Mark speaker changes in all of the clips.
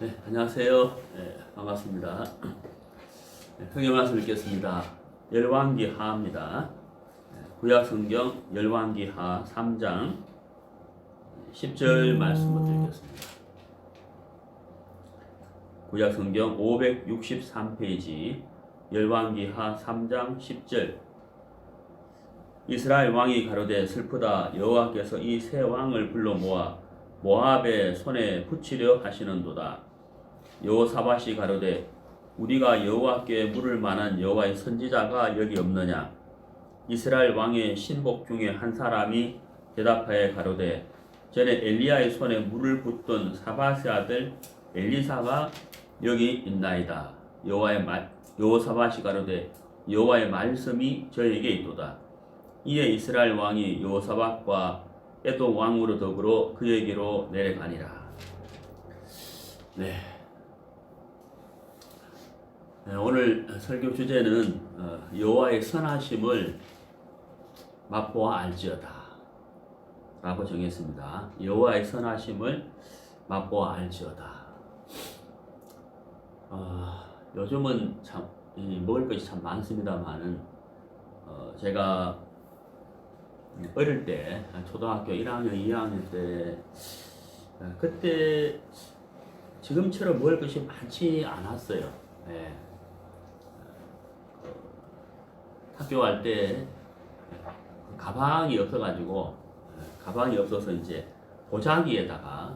Speaker 1: 네, 안녕하세요. 네, 반갑습니다. 네, 성경 말씀 읽겠습니다. 열왕기하입니다. 구약성경 열왕기하 3장 10절 말씀부터 읽겠습니다. 구약성경 563페이지 열왕기하 3장 10절. 이스라엘 왕이 가로되 슬프다. 여호와께서 이 세 왕을 불러 모아 모압의 손에 붙이려 하시는도다. 여호사밧이 가로되 우리가 여호와께 물을 만한 여호와의 선지자가 여기 없느냐. 이스라엘 왕의 신복 중에 한 사람이 대답하여 가로되 전에 엘리야의 손에 물을 붓던 사밧의 아들 엘리사가 여기 있나이다. 여호사밧이 가로되 여호와의 말씀이 저에게 있도다. 이에 이스라엘 왕이 여호사밧과 에돔 왕으로 더불어 그에게로 내려가니라. 네. 오늘 설교 주제는 여호와의 선하심을 맛보아 알지어다 라고 정했습니다. 여호와의 선하심을 맛보아 알지어다. 요즘은 참 먹을 것이 참 많습니다만은 제가 어릴 때 초등학교 1학년, 2학년 때 그때 지금처럼 먹을 것이 많지 않았어요. 네. 학교 갈 때 가방이 없어가지고 가방이 없어서 이제 보자기에다가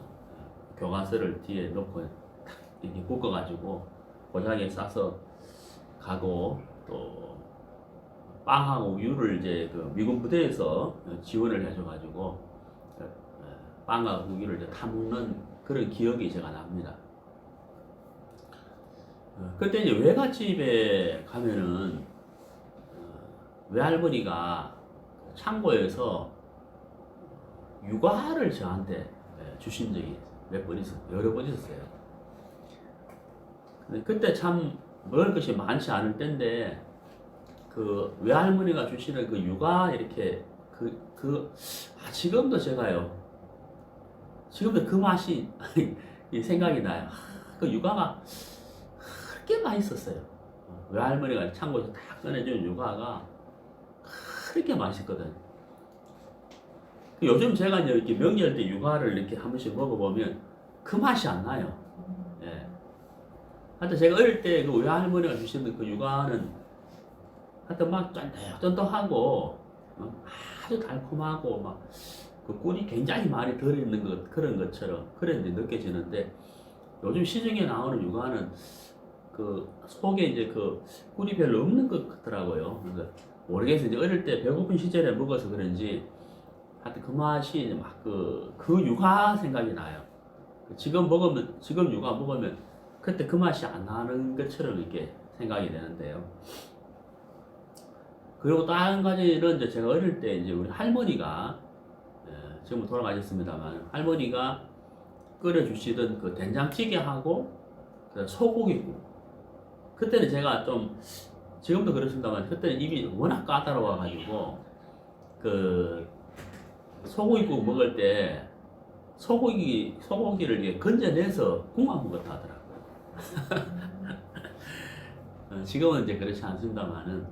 Speaker 1: 교과서를 뒤에 놓고 탁 이렇게 묶어가지고 보자기에 싸서 가고 또 빵하고 우유를 이제 그 미군 부대에서 지원을 해줘가지고 빵과 우유를 이제 타먹는 그런 기억이 제가 납니다. 그때 이제 외갓집에 가면은 외할머니가 창고에서 육아를 저한테 주신 적이 몇 번 있었어요. 여러 번 있었어요. 근데 그때 참 먹을 것이 많지 않을 때인데 그 외할머니가 주시는 그 육아 이렇게 지금도 제가요. 지금도 그 맛이 생각이 나요. 그 육아가 그렇게 맛있었어요. 외할머니가 창고에서 딱 꺼내준 육아가 그렇게 맛있거든. 요즘 제가 이제 이렇게 명절 때 육아를 이렇게 한 번씩 먹어보면 그 맛이 안 나요. 예. 하여튼 제가 어릴 때 그 외할머니가 주시는 그 육아는 하여튼 막 쫀득쫀득하고 아주 달콤하고 막 그 꿀이 굉장히 많이 들어있는 그런 것처럼 그런 게 느껴지는데 요즘 시중에 나오는 육아는 그 속에 이제 그 꿀이 별로 없는 것 같더라고요. 그래서 모르겠어요. 이제 어릴 때 배고픈 시절에 먹어서 그런지 하여튼 그 맛이 막 그 육아 생각이 나요. 지금 육아 먹으면 그때 그 맛이 안 나는 것처럼 이렇게 생각이 되는데요. 그리고 또 한 가지는 이제 제가 어릴 때 이제 우리 할머니가 지금 돌아가셨습니다만 할머니가 끓여주시던 그 된장찌개하고 소고기국. 그때는 제가 좀 지금도 그렇습니다만 그때는 입이 워낙 까다로워가지고 그 소고기국 먹을 때 소고기를 이렇게 건져내서 국만 먹었다 하더라고요. 지금은 이제 그렇지 않습니다만은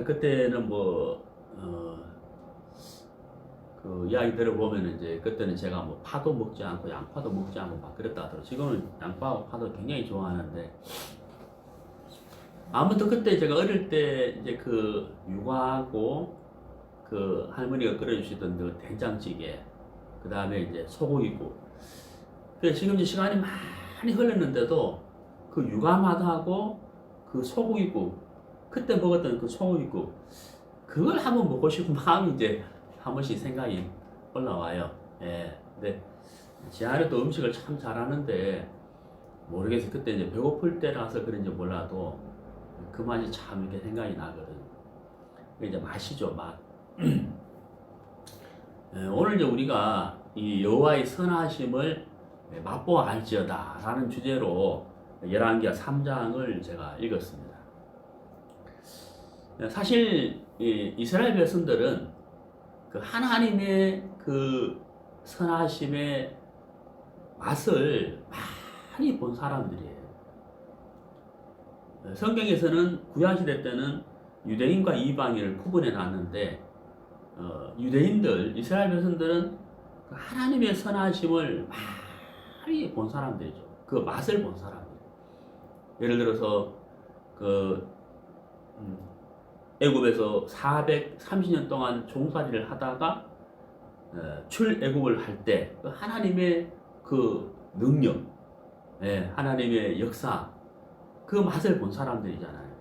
Speaker 1: 그때는 그 이야기 들어보면 이제 그때는 제가 뭐 파도 먹지 않고 양파도 먹지 않고 막 그랬다 하더라고요. 지금은 양파하고 파도 굉장히 좋아하는데 아무튼 그때 제가 어릴 때 이제 그 육아하고 그 할머니가 끓여주시던 그 된장찌개, 그 다음에 이제 소고기국. 그래서 지금 이제 시간이 많이 흘렀는데도 그 육아 맛하고 그 소고기국, 그때 먹었던 그 소고기국, 그걸 한번 먹고 싶은 마음이 이제 한 번씩 생각이 올라와요. 예. 근데 제 아내도 음식을 참 잘하는데 모르겠어요. 그때 이제 배고플 때라서 그런지 몰라도 그 맛이 참 이렇게 생각이 나거든. 이제 맛이죠, 맛. 오늘 이제 우리가 이 여호와의 선하심을 맛보아 알지어다 라는 주제로 열왕기하 3장을 제가 읽었습니다. 사실 이스라엘 백성들은 그 하나님의 그 선하심의 맛을 많이 본 사람들이에요. 성경에서는 구약시대 때는 유대인과 이방인을 구분해 놨는데 유대인들, 이스라엘 백성들은 그 하나님의 선하심을 많이 본 사람들이죠. 그 맛을 본 사람들. 예를 들어서 그 애굽에서 430년 동안 종살이를 하다가 출애굽을 할 때 그 하나님의 그 능력, 하나님의 역사, 그 맛을 본 사람들이잖아요.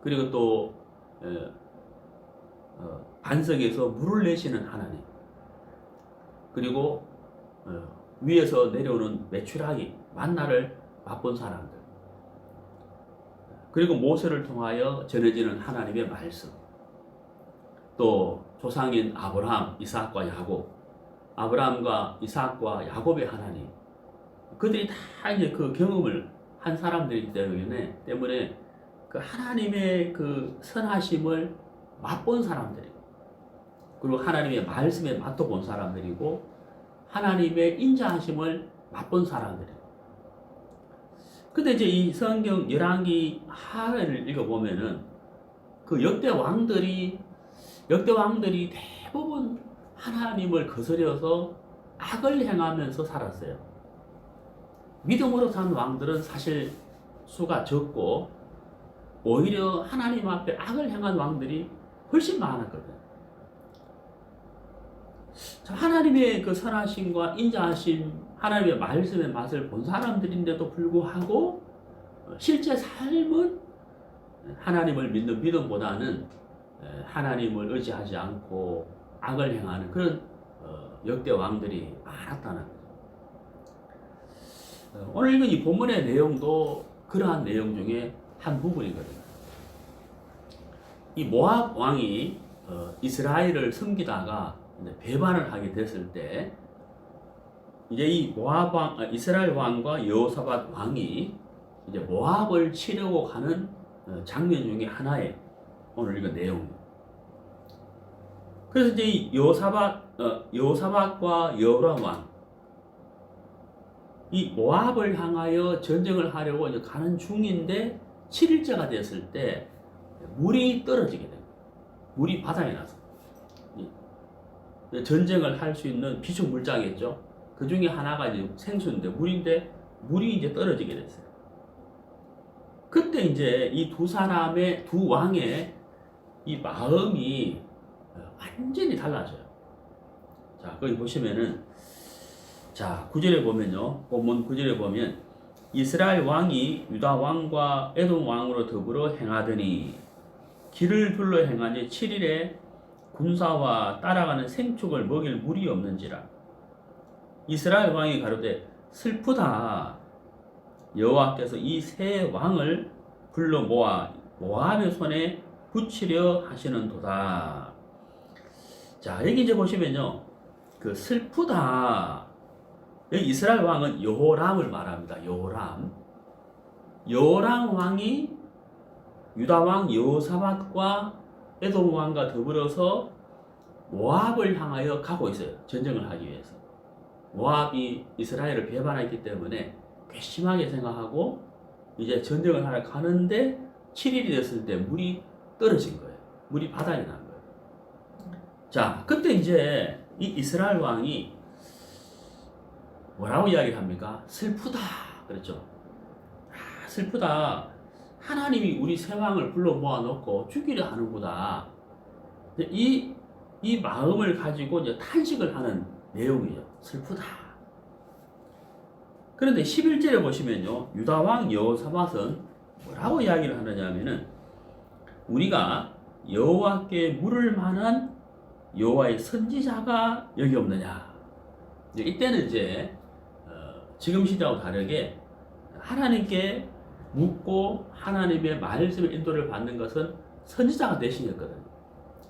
Speaker 1: 그리고 또 반석에서 물을 내시는 하나님, 그리고 위에서 내려오는 메추라기 만나를 맛본 사람들, 그리고 모세를 통하여 전해지는 하나님의 말씀, 또 조상인 아브라함, 이삭과 야곱, 아브라함과 이삭과 야곱의 하나님, 그들이 다 이제 그 경험을 한 사람들이기 때문에 그 하나님의 그 선하심을 맛본 사람들이고, 그리고 하나님의 말씀에 맛도 본 사람들이고, 하나님의 인자하심을 맛본 사람들이에요. 근데 이제 이 성경 열왕기 하를 읽어보면은 그 역대 왕들이 대부분 하나님을 거스려서 악을 행하면서 살았어요. 믿음으로 산 왕들은 사실 수가 적고 오히려 하나님 앞에 악을 행한 왕들이 훨씬 많았거든. 하나님의 그 선하심과 인자하심, 하나님의 말씀의 맛을 본 사람들인데도 불구하고 실제 삶은 하나님을 믿는 믿음보다는 하나님을 의지하지 않고 악을 행하는 그런 역대 왕들이 많았다는 거죠. 오늘 읽은 이 본문의 내용도 그러한 내용 중에 한 부분이거든요. 이 모압 왕이 이스라엘을 섬기다가 배반을 하게 됐을 때 이제 이 모압 왕, 이스라엘 왕과 여호사밧 왕이 이제 모압을 치려고 가는 장면 중에 하나에 오늘 읽은 내용입니다. 그래서 이제 이 여호사밧과 여호람 왕, 이 모압을 향하여 전쟁을 하려고 이제 가는 중인데 7일째가 됐을 때 물이 떨어지게 됩니다. 물이 바닥에 나서 전쟁을 할 수 있는 비축 물자겠죠. 그 중에 하나가 이제 생수인데 물이 이제 떨어지게 됐어요. 그때 이제 이 두 왕의 이 마음이 완전히 달라져요. 자, 거기 보시면은, 자, 9절에 보면요. 본문 9절에 보면, 이스라엘 왕이 유다 왕과 에돔 왕으로 더불어 행하더니, 길을 둘러 행하니 7일에 군사와 따라가는 생축을 먹일 물이 없는지라. 이스라엘 왕이 가로되 슬프다. 여호와께서 이 세 왕을 불러 모아 모압의 손에 붙이려 하시는도다. 자, 여기 이제 보시면요, 그 슬프다. 여기 이스라엘 왕은 여호람을 말합니다. 여호람 왕이 유다 왕 여호사밧과 에돔 왕과 더불어서 모압을 향하여 가고 있어요. 전쟁을 하기 위해서. 모압이 이스라엘을 배반했기 때문에 괘씸하게 생각하고 이제 전쟁을 하러 가는데 7일이 됐을 때 물이 떨어진 거예요. 물이 바닥에 난 거예요. 자, 그때 이제 이 이스라엘 왕이 뭐라고 이야기를 합니까? 슬프다. 그랬죠. 슬프다. 하나님이 우리 세 왕을 불러 모아놓고 죽이려 하는구나. 이 마음을 가지고 이제 탄식을 하는 내용이죠. 슬프다. 그런데 11절에 보시면요, 유다 왕 여호사밧은 뭐라고 이야기를 하느냐 하면은, 우리가 여호와께 물을 만한 여호와의 선지자가 여기 없느냐. 이때는 이제 지금 시대하고 다르게 하나님께 묻고 하나님의 말씀의 인도를 받는 것은 선지자가 대신이었거든요.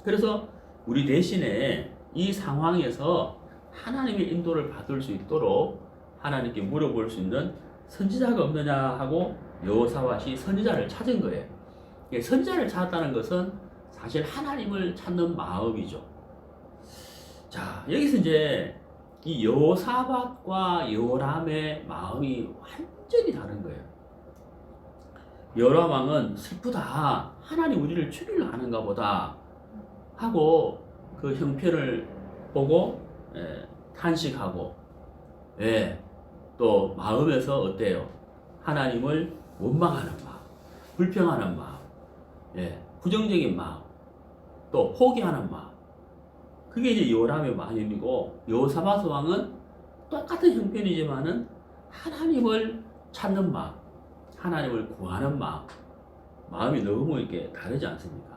Speaker 1: 그래서 우리 대신에 이 상황에서 하나님의 인도를 받을 수 있도록 하나님께 물어볼 수 있는 선지자가 없느냐 하고 여호사밧이 선지자를 찾은 거예요. 선지자를 찾았다는 것은 사실 하나님을 찾는 마음이죠. 자, 여기서 이제 이 여호사밧과 요람의 마음이 완전히 다른 거예요. 요람 왕은 슬프다. 하나님 우리를 죽이려 하는가 보다 하고 그 형편을 보고 탄식하고 또 마음에서 어때요? 하나님을 원망하는 마음, 불평하는 마음, 부정적인 마음, 또 포기하는 마음. 그게 이제 요람의 마음이고 여호사밧 왕은 똑같은 형편이지만은 하나님을 찾는 마음, 하나님을 구하는 마음, 마음이 너무 이렇게 다르지 않습니까?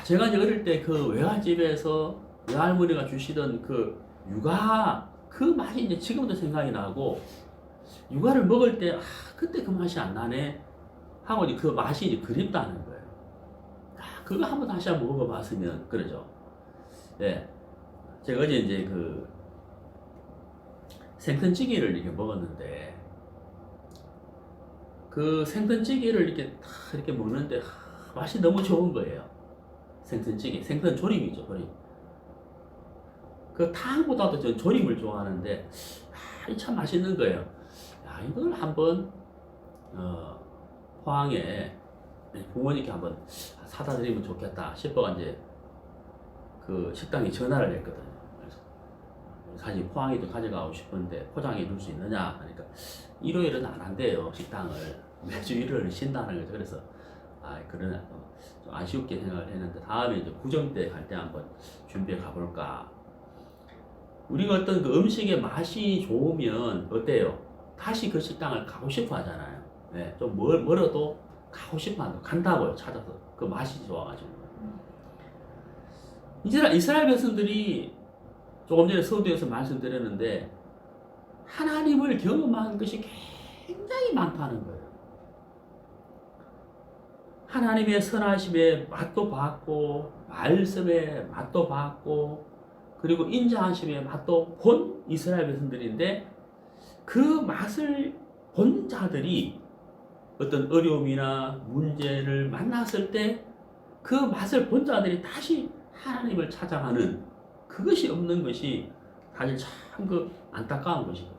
Speaker 1: 제가 이제 어릴 때 그 외갓집에서 외할머니가 주시던 그 육아 그 맛이 이제 지금도 생각이 나고 육아를 먹을 때 그때 그 맛이 안 나네 하고 이제 그 맛이 이제 그립다는 거예요. 그거 한번 다시 한번 먹어봤으면 그러죠. 제가 어제 이제 그 생선찌개를 이렇게 먹었는데 그 생선찌개를 이렇게 먹는데 맛이 너무 좋은 거예요. 생선찌개, 생선 조림이죠, 조림. 그 탕보다도 전 조림을 좋아하는데 참 맛있는 거예요. 이걸 한번 포항에 부모님께 한번 사다 드리면 좋겠다 싶어가 이제 그 식당에 전화를 했거든요. 그래서 사실 포항에도 가져가고 싶은데 포장해 줄 수 있느냐 하니까 일요일은 안 한대요. 식당을 매주 일요일을 쉰다는 거죠. 그래서 그러나 좀 아쉬웠게 생각을 했는데 다음에 이제 구정 때 갈 때 한번 준비해 가볼까. 우리가 어떤 그 음식의 맛이 좋으면 어때요? 다시 그 식당을 가고 싶어 하잖아요. 좀 멀어도 가고 싶어 한다. 간다고요. 찾아서. 그 맛이 좋아가지고. 이스라엘 백성들이 조금 전에 서두에서 말씀드렸는데 하나님을 경험한 것이 굉장히 많다는 거예요. 하나님의 선하심에 맛도 봤고 말씀에 맛도 봤고 그리고 인자하심에 맛도 본 이스라엘 백성들인데 그 맛을 본 자들이 어떤 어려움이나 문제를 만났을 때 그 맛을 본 자들이 다시 하나님을 찾아가는 그것이 없는 것이 사실 참 그 안타까운 것이거든요.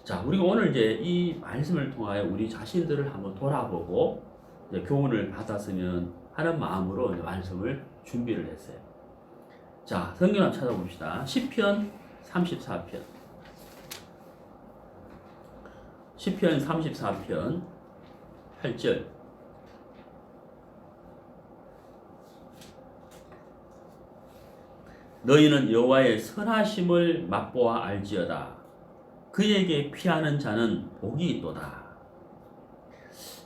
Speaker 1: 자, 우리가 오늘 이제 이 말씀을 통하여 우리 자신들을 한번 돌아보고 이제 교훈을 받았으면 하는 마음으로 이제 말씀을 준비를 했어요. 자, 성경 한번 찾아봅시다. 시편 34편. 시편 34편 8절. 너희는 여호와의 선하심을 맛보아 알지어다. 그에게 피하는 자는 복이 있도다.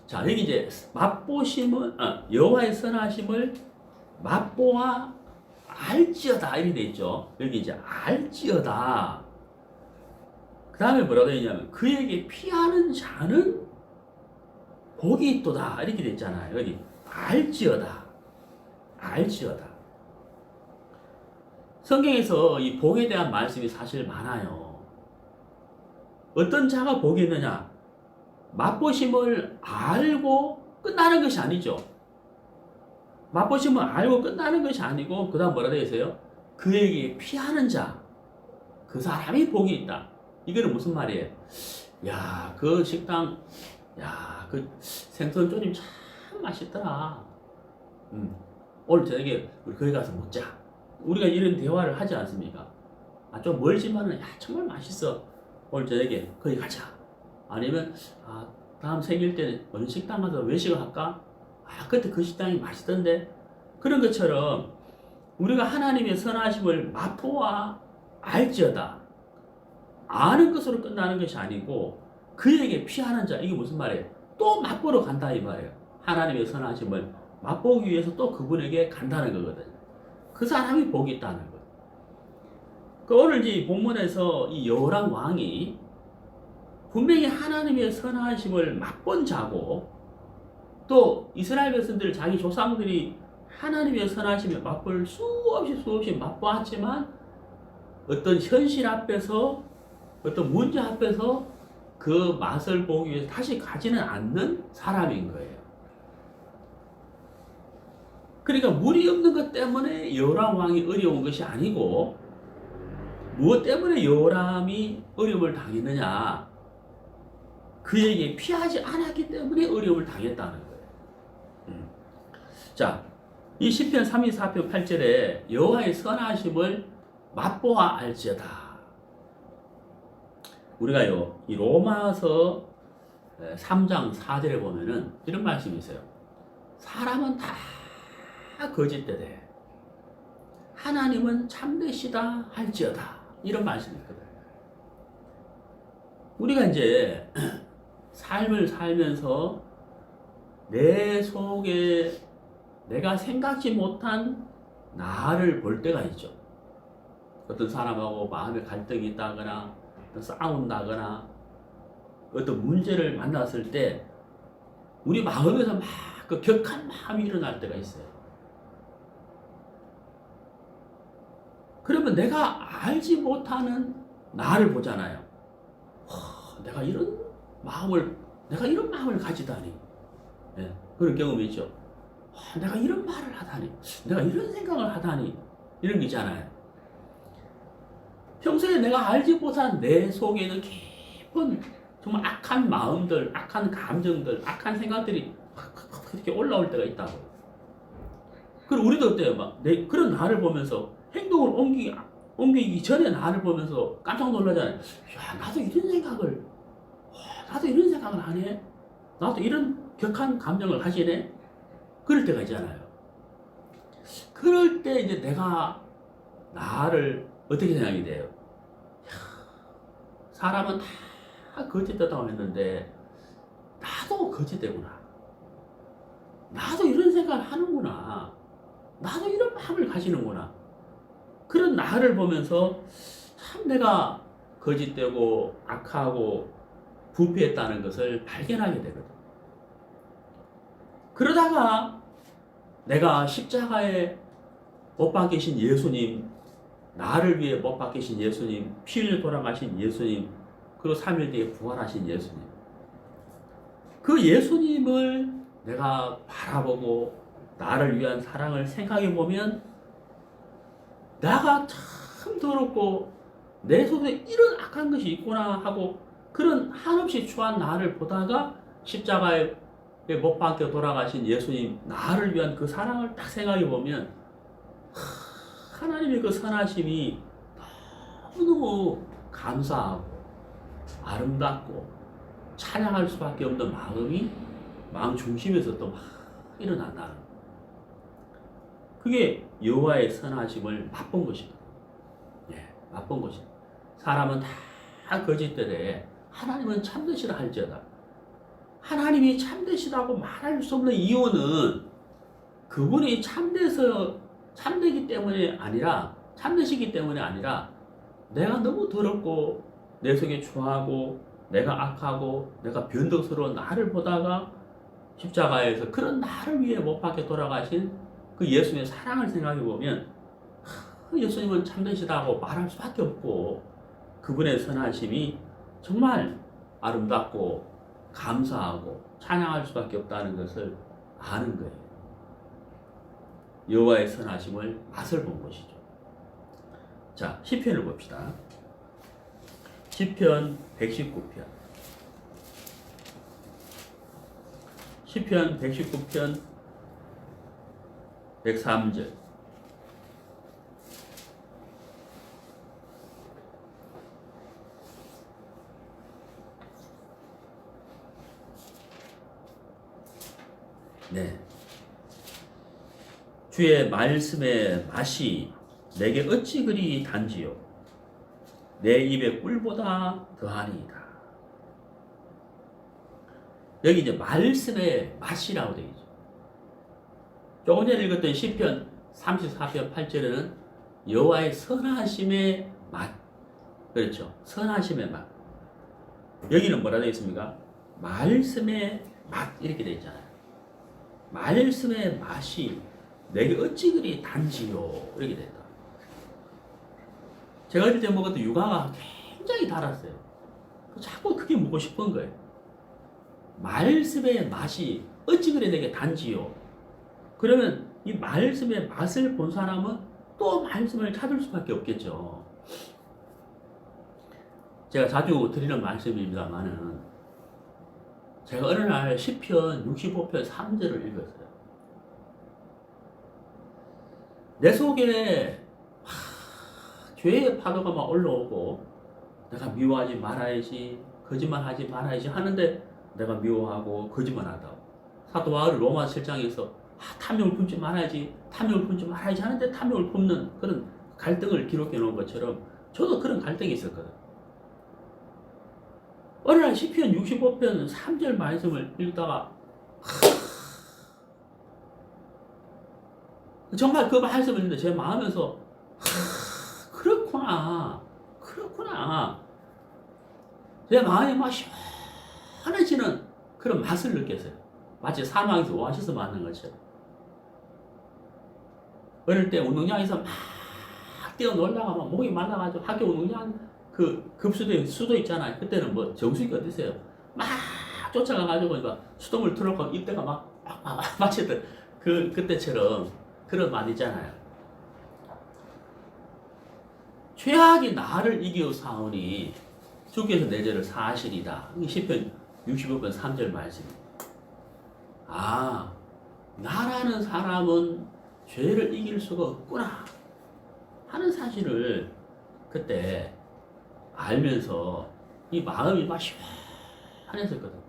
Speaker 1: 자, 여기 이제 맛보심은 여호와의 선하심을 맛보아 알지어다 이렇게 돼 있죠. 여기 이제 알지어다. 그 다음에 뭐라고 되어 있냐면 그에게 피하는 자는 복이 있도다 이렇게 돼 있잖아요. 여기 알지어다. 알지어다. 성경에서 이 복에 대한 말씀이 사실 많아요. 어떤 자가 복이 있느냐? 맛보심을 알고 끝나는 것이 아니죠. 맛보심을 알고 끝나는 것이 아니고 그 다음 뭐라 되어 있어요? 그에게 피하는 자, 그 사람이 복이 있다. 이거는 무슨 말이에요? 야, 그 식당, 야, 그 생선 조림 참 맛있더라. 오늘 저녁에 우리 거기 가서 먹자. 우리가 이런 대화를 하지 않습니까? 좀 멀지만은 야 정말 맛있어. 오늘 저녁에 거기 가자. 아니면 다음 생일 때 어느 식당 가서 외식을 할까? 그때 그 식당이 맛있던데. 그런 것처럼 우리가 하나님의 선하심을 맛보아 알지어다. 아는 것으로 끝나는 것이 아니고 그에게 피하는 자. 이게 무슨 말이에요? 또 맛보러 간다 이 말이에요. 하나님의 선하심을 맛보기 위해서 또 그분에게 간다는 거거든요. 그 사람이 복이 있다는 거예요. 오늘 이 본문에서 이 여호람 왕이 분명히 하나님의 선하심을 맛본 자고 또 이스라엘 백성들 자기 조상들이 하나님의 선하심을 맛볼 수없이 맛보았지만 어떤 현실 앞에서 어떤 문제 앞에서 그 맛을 보기 위해서 다시 가지는 않는 사람인 거예요. 그러니까 물이 없는 것 때문에 여호람 왕이 어려운 것이 아니고 무엇 때문에 여호람이 어려움을 당했느냐? 그에게 피하지 않았기 때문에 어려움을 당했다는 거예요. 자, 이 시편 34편 8절에 여호와의 선하심을 맛보아 알지어다. 우리가요, 이 로마서 3장 4절에 보면은 이런 말씀이 있어요. 사람은 다 거짓되되 하나님은 참되시다 할지어다. 이런 말씀이 있거든요. 우리가 이제 삶을 살면서 내 속에 내가 생각지 못한 나를 볼 때가 있죠. 어떤 사람하고 마음의 갈등이 있다거나 싸운다거나 어떤 문제를 만났을 때 우리 마음에서 막 그 격한 마음이 일어날 때가 있어요. 그러면 내가 알지 못하는 나를 보잖아요. 내가 이런 마음을 가지다니. 네, 그런 경험이 있죠. 내가 이런 말을 하다니, 내가 이런 생각을 하다니, 이런 게 있잖아요. 평소에 내가 알지 못한 내 속에는 깊은 정말 악한 마음들, 악한 감정들, 악한 생각들이 이렇게 올라올 때가 있다고. 그리고 우리도 어때요? 그런 나를 보면서 행동을 옮기기 전에 나를 보면서 깜짝 놀라잖아요. 야, 나도 이런 생각을 하네? 나도 이런 격한 감정을 가지네? 그럴 때가 있잖아요. 그럴 때 이제 내가 나를 어떻게 생각이 돼요? 사람은 다 거짓되다고 했는데 나도 거짓되구나. 나도 이런 생각을 하는구나. 나도 이런 마음을 가지는구나. 그런 나를 보면서 참 내가 거짓되고 악하고 부패했다는 것을 발견하게 되거든. 그러다가 내가 십자가에 못 박히신 예수님, 나를 위해 못 박히신 예수님, 피 흘려 돌아가신 예수님, 그리고 3일 뒤에 부활하신 예수님. 그 예수님을 내가 바라보고 나를 위한 사랑을 생각해 보면 내가 참 더럽고 내 속에 이런 악한 것이 있구나 하고 그런 한없이 추한 나를 보다가 십자가에 못 박혀 돌아가신 예수님, 나를 위한 그 사랑을 딱 생각해 보면 하나님의 그 선하심이 너무너무 감사하고 아름답고 찬양할 수밖에 없는 마음 중심에서 또 막 일어난다는 거예요. 그게 여호와의 선하심을 맛본 것입니다. 예, 맛본 것입니다. 사람은 다 거짓되되 하나님은 참되시라 할지어다. 하나님이 참되시다고 말할 수 없는 이유는 그분이 참되기 때문에 아니라, 참되시기 때문에 아니라 내가 너무 더럽고 내 속에 추하고 내가 악하고 내가 변덕스러운 나를 보다가 십자가에서 그런 나를 위해 못 박혀 돌아가신 그 예수님의 사랑을 생각해 보면 예수님은 참되시다고 말할 수밖에 없고 그분의 선하심이 정말 아름답고 감사하고 찬양할 수밖에 없다는 것을 아는 거예요. 여호와의 선하심을 맛을 본 것이죠. 자, 시편을 봅시다. 시편 119편. 시편 119편 103절. 네. 주의 말씀의 맛이 내게 어찌 그리 단지요. 내 입에 꿀보다 더하니이다. 여기 이제 말씀의 맛이라고 되어 있죠. 조금 전에 읽었던 시편 34편 8절에는 여호와의 선하심의 맛. 그렇죠. 선하심의 맛. 여기는 뭐라 되어 있습니까? 말씀의 맛 이렇게 되어 있잖아요. 말씀의 맛이 내게 어찌 그리 단지요. 이렇게 됐다. 제가 어릴 때 먹었던 유가가 굉장히 달았어요. 자꾸 그게 먹고 싶은 거예요. 말씀의 맛이 어찌 그리 내게 단지요. 그러면 이 말씀의 맛을 본 사람은 또 말씀을 찾을 수밖에 없겠죠. 제가 자주 드리는 말씀입니다만은 제가 어느 날 시편 65편 3절을 읽었어요. 내 속에 죄의 파도가 막 올라오고 내가 미워하지 말아야지, 거짓말하지 말아야지 하는데 내가 미워하고 거짓말하다. 사도 바울이 로마 7장에서 탐욕을 품지 말아야지, 탐욕을 품지 말아야지 하는데 탐욕을 품는 그런 갈등을 기록해 놓은 것처럼 저도 그런 갈등이 있었거든. 어느 날 시편 65편 3절 말씀을 읽다가 정말 그 말씀을 읽는데 제 마음에서 그렇구나 제 마음이 막 시원해지는 그런 맛을 느꼈어요. 마치 사막에서 오아시스 맞는 것처럼. 어릴 때 운동장에서 막 뛰어놀다가 막 목이 말라가지고 학교 운동장 그 급수대 수도 있잖아요. 그때는 뭐 정수기가 어디세요? 막 쫓아가가지고 수돗물 틀어놓고 이때가 막 마쳤던 그때처럼 그런 말 있잖아요. 죄악이 나를 이겨 사오니 주께서 내 죄를 사하시리다. 이게 시편 65편 3절 말씀입니다. 나라는 사람은 죄를 이길 수가 없구나 하는 사실을 그때 알면서 이 마음이 막 시원했었거든.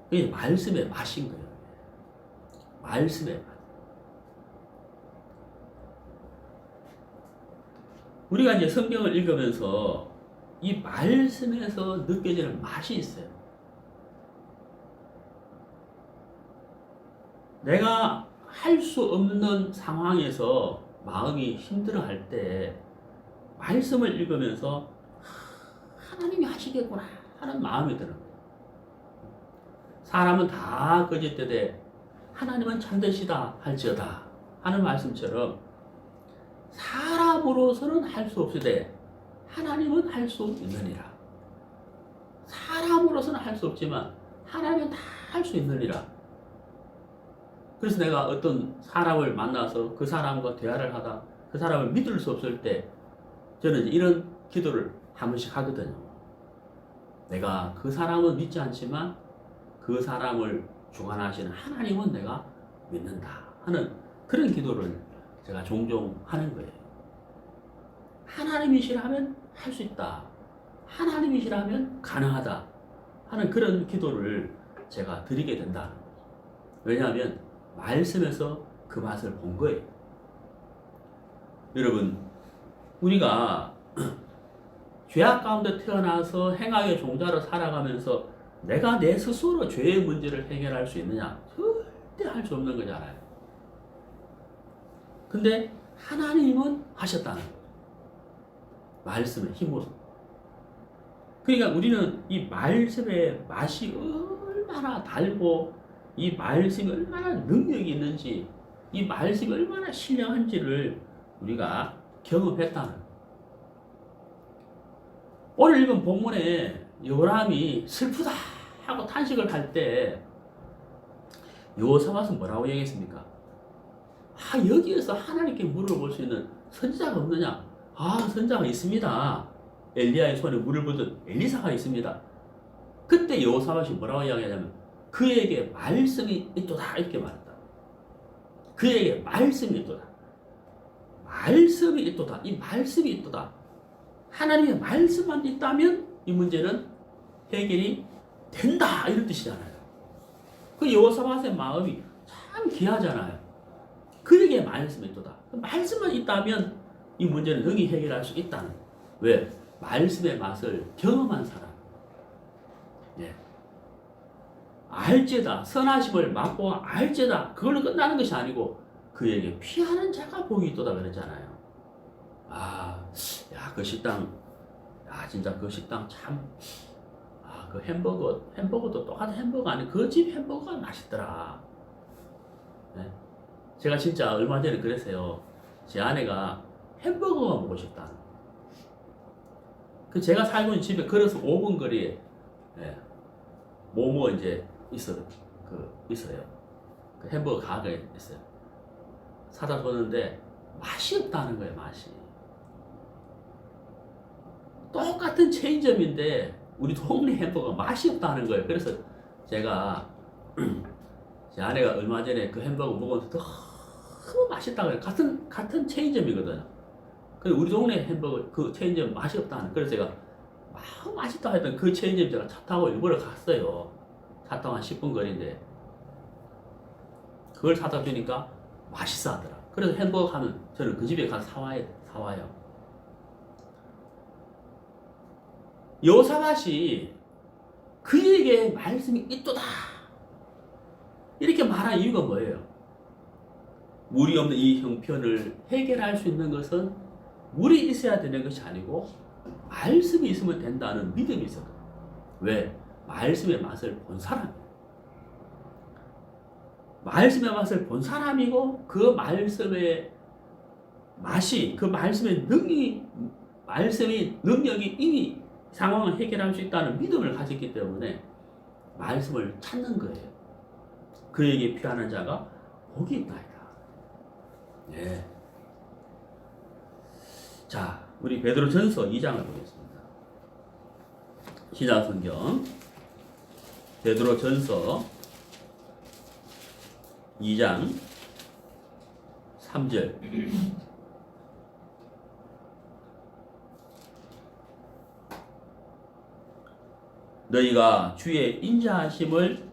Speaker 1: 그게 말씀의 맛인 거예요. 말씀의 맛. 우리가 이제 성경을 읽으면서 이 말씀에서 느껴지는 맛이 있어요. 내가 할 수 없는 상황에서 마음이 힘들어할 때 말씀을 읽으면서 하나님이 하시겠구나 하는 마음이 드는 거예요. 사람은 다 거짓되되 하나님은 참되시다 할지어다 하는 말씀처럼 사람으로서는 할 수 없으되 하나님은 할 수 있느니라. 사람으로서는 할 수 없지만 하나님은 다 할 수 있느니라. 그래서 내가 어떤 사람을 만나서 그 사람과 대화를 하다 그 사람을 믿을 수 없을 때 저는 이런 기도를 한 번씩 하거든요. 내가 그 사람은 믿지 않지만 그 사람을 주관하시는 하나님은 내가 믿는다 하는 그런 기도를 제가 종종 하는 거예요. 하나님이시라면 할 수 있다. 하나님이시라면 가능하다 하는 그런 기도를 제가 드리게 된다는 거예요. 왜냐하면 말씀에서 그 맛을 본 거예요. 여러분, 우리가 죄악 가운데 태어나서 행악의 종자로 살아가면서 내가 내 스스로 죄의 문제를 해결할 수 있느냐? 절대 할 수 없는 거잖아요. 근데 하나님은 하셨다는 거예요. 말씀의 힘으로. 그러니까 우리는 이 말씀의 맛이 얼마나 달고 이 말씀이 얼마나 능력이 있는지 이 말씀이 얼마나 신령한지를 우리가 경험했다는 거예요. 오늘 읽은 본문에 요람이 슬프다 하고 탄식을 할 때 여호사밧은 뭐라고 얘기했습니까? 여기에서 하나님께 물어볼 수 있는 선지자가 없느냐? 선지자가 있습니다. 엘리야의 손에 물을 붓은 엘리사가 있습니다. 그때 여호사밧이 뭐라고 이야기하냐면 그에게 말씀이 있도다 이렇게 말했다. 그에게 말씀이 있도다. 말씀이 있도다. 이 말씀이 있도다. 하나님의 말씀만 있다면 이 문제는 해결이 된다 이런 뜻이잖아요. 그 여호사밧의 마음이 참 귀하잖아요. 그에게 말씀이 있도다. 말씀만 있다면 이 문제는 능히 해결할 수 있다는 거예요. 왜? 말씀의 맛을 경험한 사람. 예. 알지다. 선하심을 맛보아 알지다. 그걸로 끝나는 것이 아니고 그에게 피하는 자가 복이 있도다 그랬잖아요. 그 식당, 진짜 그 식당 참, 그 햄버거도 똑같은 햄버거 아니 그 집 햄버거가 맛있더라. 네? 제가 진짜 얼마 전에 그랬어요. 제 아내가 햄버거가 먹고 싶다. 제가 살고 있는 집에 걸어서 5분 거리에, 이제 있어요. 그 햄버거 가게에 있어요. 사다 줬는데 맛이 없다는 거예요. 맛이. 똑같은 체인점인데 우리 동네 햄버거가 맛이 없다는 거예요. 그래서 제가 제 아내가 얼마 전에 그 햄버거 먹었는데 너무 맛있다고 해요. 같은 체인점이거든요. 근데 우리 동네 햄버거 그 체인점 맛이 없다는. 그래서 제가 맛있다고 했던 그 체인점 제가 차 타고 일부러 갔어요. 차 타고 한 10분 거리인데 그걸 사다 주니까 맛있어 하더라. 그래서 햄버거 하면 저는 그 집에 가서 사와요. 여호사밧이 그에게 말씀이 있도다 이렇게 말한 이유가 뭐예요? 물이 없는 이 형편을 해결할 수 있는 것은 물이 있어야 되는 것이 아니고 말씀이 있으면 된다는 믿음이 있었거든요. 왜? 말씀의 맛을 본 사람이에요. 말씀의 맛을 본 사람이고 그 말씀의 맛이 그 말씀의 능력이 이미 상황을 해결할 수 있다는 믿음을 가졌기 때문에 말씀을 찾는 거예요. 그에게 피하는 자가 복이 있나이다. 네. 자, 우리 베드로전서 2장을 보겠습니다. 신약 성경 베드로전서 2장 3절. 너희가 주의 인자하심을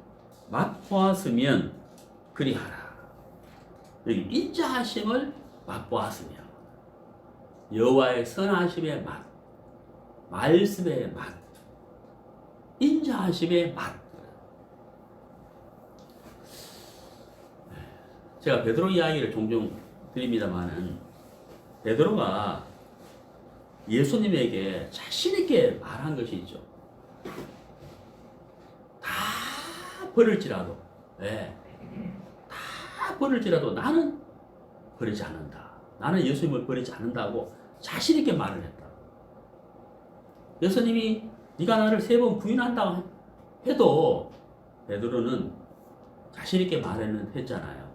Speaker 1: 맛보았으면 그리하라. 여기 인자하심을 맛보았으면 여호와의 선하심의 맛, 말씀의 맛, 인자하심의 맛. 제가 베드로 이야기를 종종 드립니다만은 베드로가 예수님에게 자신 있게 말한 것이 있죠. 다 버릴지라도, 네. 다 버릴지라도 나는 버리지 않는다. 나는 예수님을 버리지 않는다고 자신 있게 말을 했다. 예수님이 네가 나를 3번 부인한다고 해도 베드로는 자신 있게 했잖아요.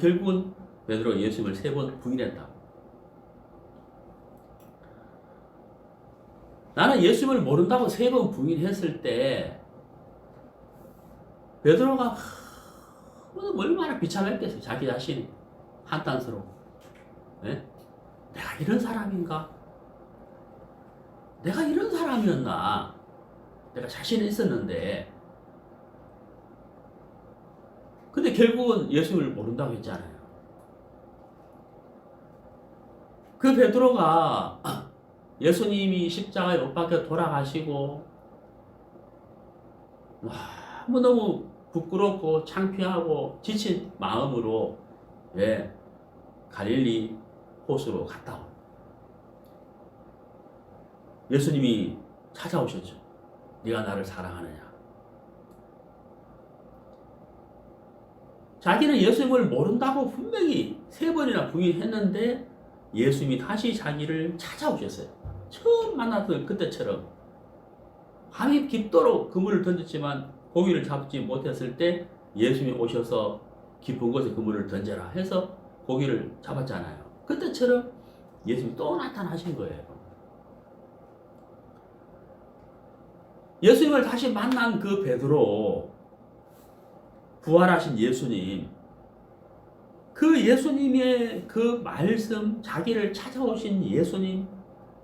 Speaker 1: 결국은 베드로가 예수님을 3번 부인했다. 나는 예수님을 모른다고 3번 부인했을 때 베드로가 얼마나 비참했겠어요. 자기 자신이 한탄스러워. 네? 내가 이런 사람인가? 내가 이런 사람이었나? 내가 자신이 있었는데 근데 결국은 예수님을 모른다고 했잖아요. 그 베드로가 예수님이 십자가에 못 박혀 돌아가시고 너무 부끄럽고 창피하고 지친 마음으로 갈릴리 호수로 갔다 온. 예수님이 찾아오셨죠. 네가 나를 사랑하느냐. 자기는 예수님을 모른다고 분명히 3번이나 부인했는데 예수님이 다시 자기를 찾아오셨어요. 처음 만났던 그때처럼 밤이 깊도록 그물을 던졌지만 고기를 잡지 못했을 때 예수님이 오셔서 깊은 곳에 그물을 던져라 해서 고기를 잡았잖아요. 그때처럼 예수님이 또 나타나신 거예요. 예수님을 다시 만난 그 베드로, 부활하신 예수님, 그 예수님의 그 말씀, 자기를 찾아오신 예수님,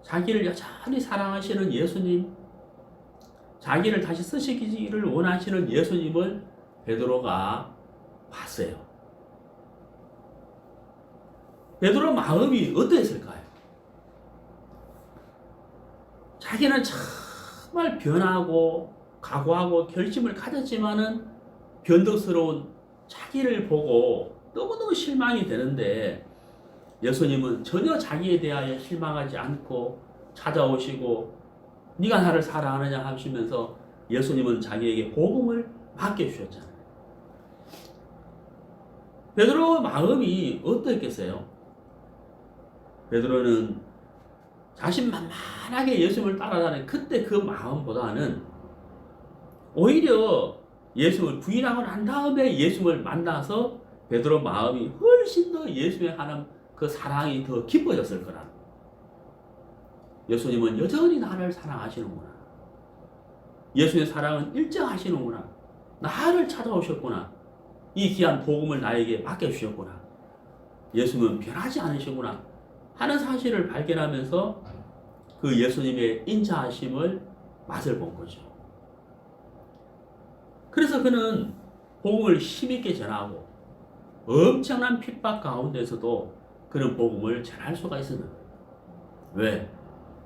Speaker 1: 자기를 여전히 사랑하시는 예수님, 자기를 다시 쓰시기를 원하시는 예수님을 베드로가 봤어요. 베드로 마음이 어떠했을까요? 자기는 정말 변하고 각오하고 결심을 가졌지만은 변덕스러운 자기를 보고 너무너무 실망이 되는데 예수님은 전혀 자기에 대하여 실망하지 않고 찾아오시고 네가 나를 사랑하느냐 하시면서 예수님은 자기에게 복음을 맡겨주셨잖아요. 베드로 마음이 어떻겠어요? 베드로는 자신만만하게 예수님을 따라다니는 그때 그 마음보다는 오히려 예수를 부인하고 난 다음에 예수를 만나서 베드로 마음이 훨씬 더 예수에 하는 그 사랑이 더 깊어졌을 거라. 예수님은 여전히 나를 사랑하시는구나. 예수의 사랑은 일정하시는구나. 나를 찾아오셨구나. 이 귀한 복음을 나에게 맡겨주셨구나. 예수는 변하지 않으시구나 하는 사실을 발견하면서 그 예수님의 인자하심을 맛을 본 거죠. 그래서 그는 복음을 힘있게 전하고 엄청난 핍박 가운데서도 그는 복음을 전할 수가 있었는 거예요. 왜?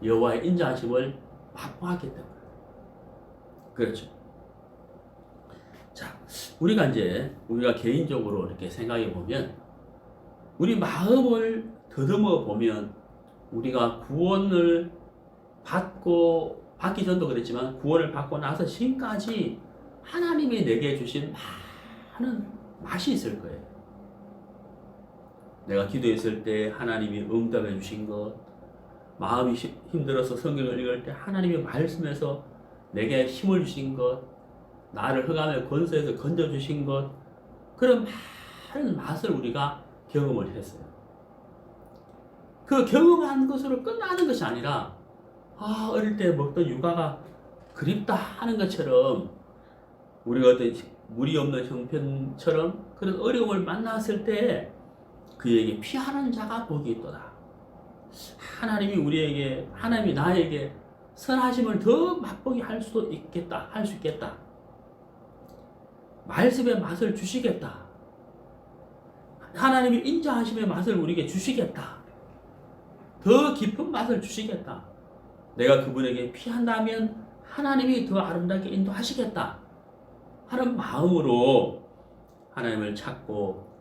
Speaker 1: 여호와의 인자하심을 맛보았기 때문에. 그렇죠. 자, 우리가 개인적으로 이렇게 생각해 보면, 우리 마음을 더듬어 보면, 우리가 구원을 받기 전도 그랬지만, 구원을 받고 나서 지금까지 하나님이 내게 주신 많은 맛이 있을 거예요. 내가 기도했을 때 하나님이 응답해 주신 것, 마음이 힘들어서 성경을 읽을 때 하나님의 말씀에서 내게 힘을 주신 것, 나를 흑암의 권세에서 건져주신 것, 그런 많은 맛을 우리가 경험을 했어요. 그 경험한 것으로 끝나는 것이 아니라, 어릴 때 먹던 육아가 그립다 하는 것처럼, 우리가 어떤 무리 없는 형편처럼 그런 어려움을 만났을 때 그에게 피하는 자가 복이 있도다. 하나님이 나에게 선하심을 더 맛보게 할 수 있겠다. 말씀의 맛을 주시겠다. 하나님이 인자하심의 맛을 우리에게 주시겠다. 더 깊은 맛을 주시겠다. 내가 그분에게 피한다면 하나님이 더 아름답게 인도하시겠다 하는 마음으로 하나님을 찾고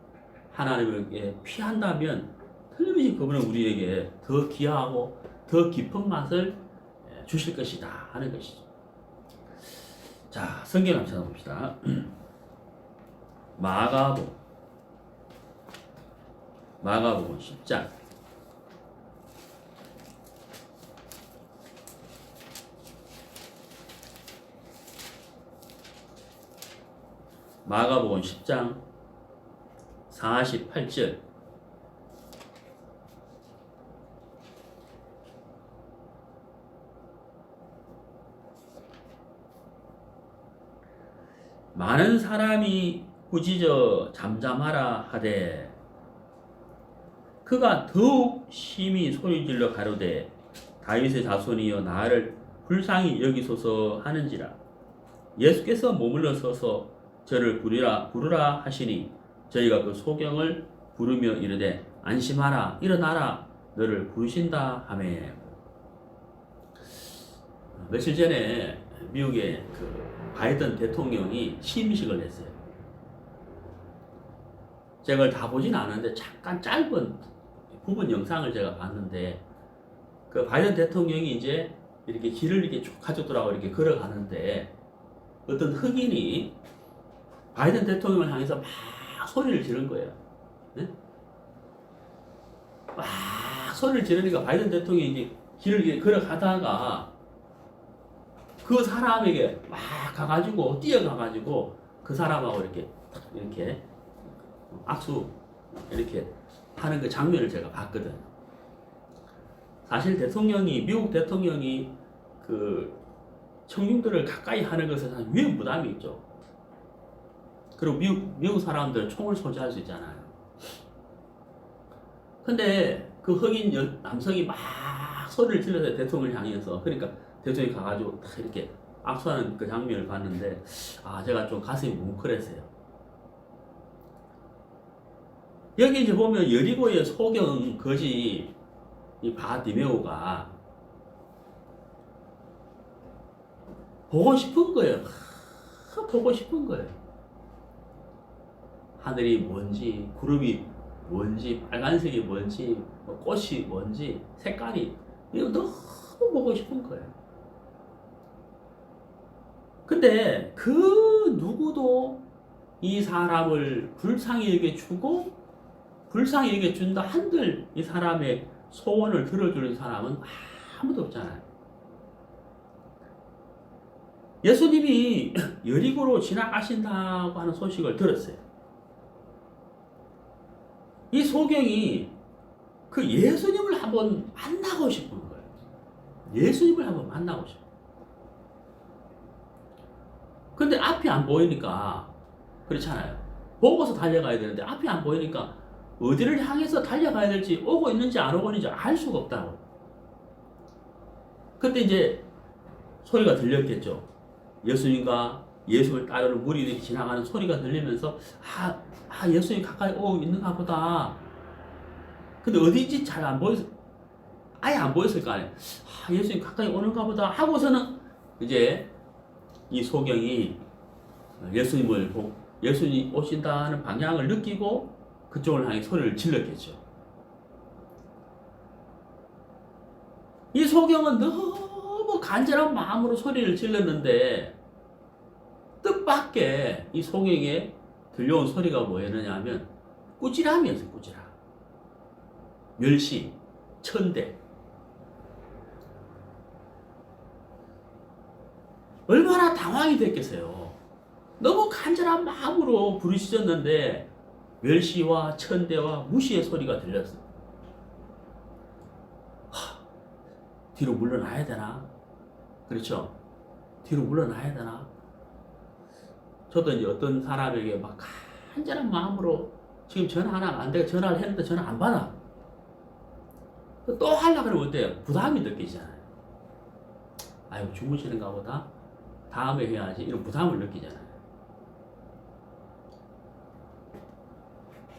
Speaker 1: 하나님에게 피한다면 틀림없이 그분은 우리에게 더 귀하고 더 깊은 맛을 주실 것이다 하는 것이죠. 자, 성경 한번 찾아봅시다. 마가복음 10장 마가복음 10장 48절. 많은 사람이 꾸짖어 잠잠하라 하되 그가 더욱 심히 소리질러 가로되 다윗의 자손이여 나를 불쌍히 여기소서 하는지라. 예수께서 머물러 서서 저를 부르라 하시니 저희가 그 소경을 부르며 이르되 안심하라 일어나라 너를 부르신다 하매. 며칠 전에 미국의 그 바이든 대통령이 취임식을 했어요. 제가 다 보진 않았는데 잠깐 짧은 부분 영상을 제가 봤는데, 그 바이든 대통령이 이제 이렇게 길을 이렇게 쭉 가족들하고 이렇게 걸어가는데 어떤 흑인이 바이든 대통령을 향해서 막 소리를 지른 거예요. 네? 막 소리를 지르니까 바이든 대통령이 이제 길을 이렇게 걸어가다가 그 사람에게 막 가가지고 뛰어가가지고 그 사람하고 이렇게 악수 이렇게 하는 그 장면을 제가 봤거든. 사실 미국 대통령이 그 청중들을 가까이 하는 것은 위험 부담이 있죠. 그리고 미국 사람들은 총을 소지할 수 있잖아요. 근데 그 흑인 남성이 막 소리를 질러서 대통령을 향해서, 그러니까 대통령이 가가지고 딱 이렇게 악수하는 그 장면을 봤는데, 제가 좀 가슴이 뭉클했어요. 여기 이제 보면 여리고의 소경 거지 이 바디메오가 보고 싶은 거예요. 보고 싶은 거예요. 하늘이 뭔지, 구름이 뭔지, 빨간색이 뭔지, 꽃이 뭔지, 색깔이, 이거 너무 보고 싶은 거예요. 근데 그 누구도 이 사람을 불쌍히 여겨주고 불쌍히 여겨준다 한들 이 사람의 소원을 들어주는 사람은 아무도 없잖아요. 예수님이 여리고로 지나가신다고 하는 소식을 들었어요. 이 소경이 그 예수님을 한번 만나고 싶은 거예요. 예수님을 한번 만나고 싶어요. 근데 앞이 안 보이니까 그렇잖아요. 보고서 달려가야 되는데 앞이 안 보이니까 어디를 향해서 달려가야 될지, 오고 있는지 안 오고 있는지 알 수가 없다고. 그때 이제 소리가 들렸겠죠. 예수님과 예수를 따르는 무리들이 지나가는 소리가 들리면서 예수님 가까이 오고 있는가 보다. 근데 어디인지 잘 안 보였, 아예 안 보였을 거 아니에요. 예수님 가까이 오는가 보다 하고서는 이제 이 소경이 예수님 오신다는 방향을 느끼고 그쪽을 향해 소리를 질렀겠죠. 이 소경은 너무 간절한 마음으로 소리를 질렀는데 뜻밖의 이 소경에 들려온 소리가 뭐였느냐 하면 꾸지람이었어요. 꾸지람. 멸시, 천대. 얼마나 당황이 됐겠어요. 너무 간절한 마음으로 부르짖었는데 멸시와 천대와 무시의 소리가 들렸어요. 뒤로 물러나야 되나? 그렇죠? 뒤로 물러나야 되나? 저도 이제 어떤 사람에게 막 간절한 마음으로 지금 전화하나 안 돼. 전화를 했는데 전화 안 받아. 또 하려고 그러면 어때요? 부담이 느끼잖아요. 아이고, 주무시는가 보다. 다음에 해야지. 이런 부담을 느끼잖아요.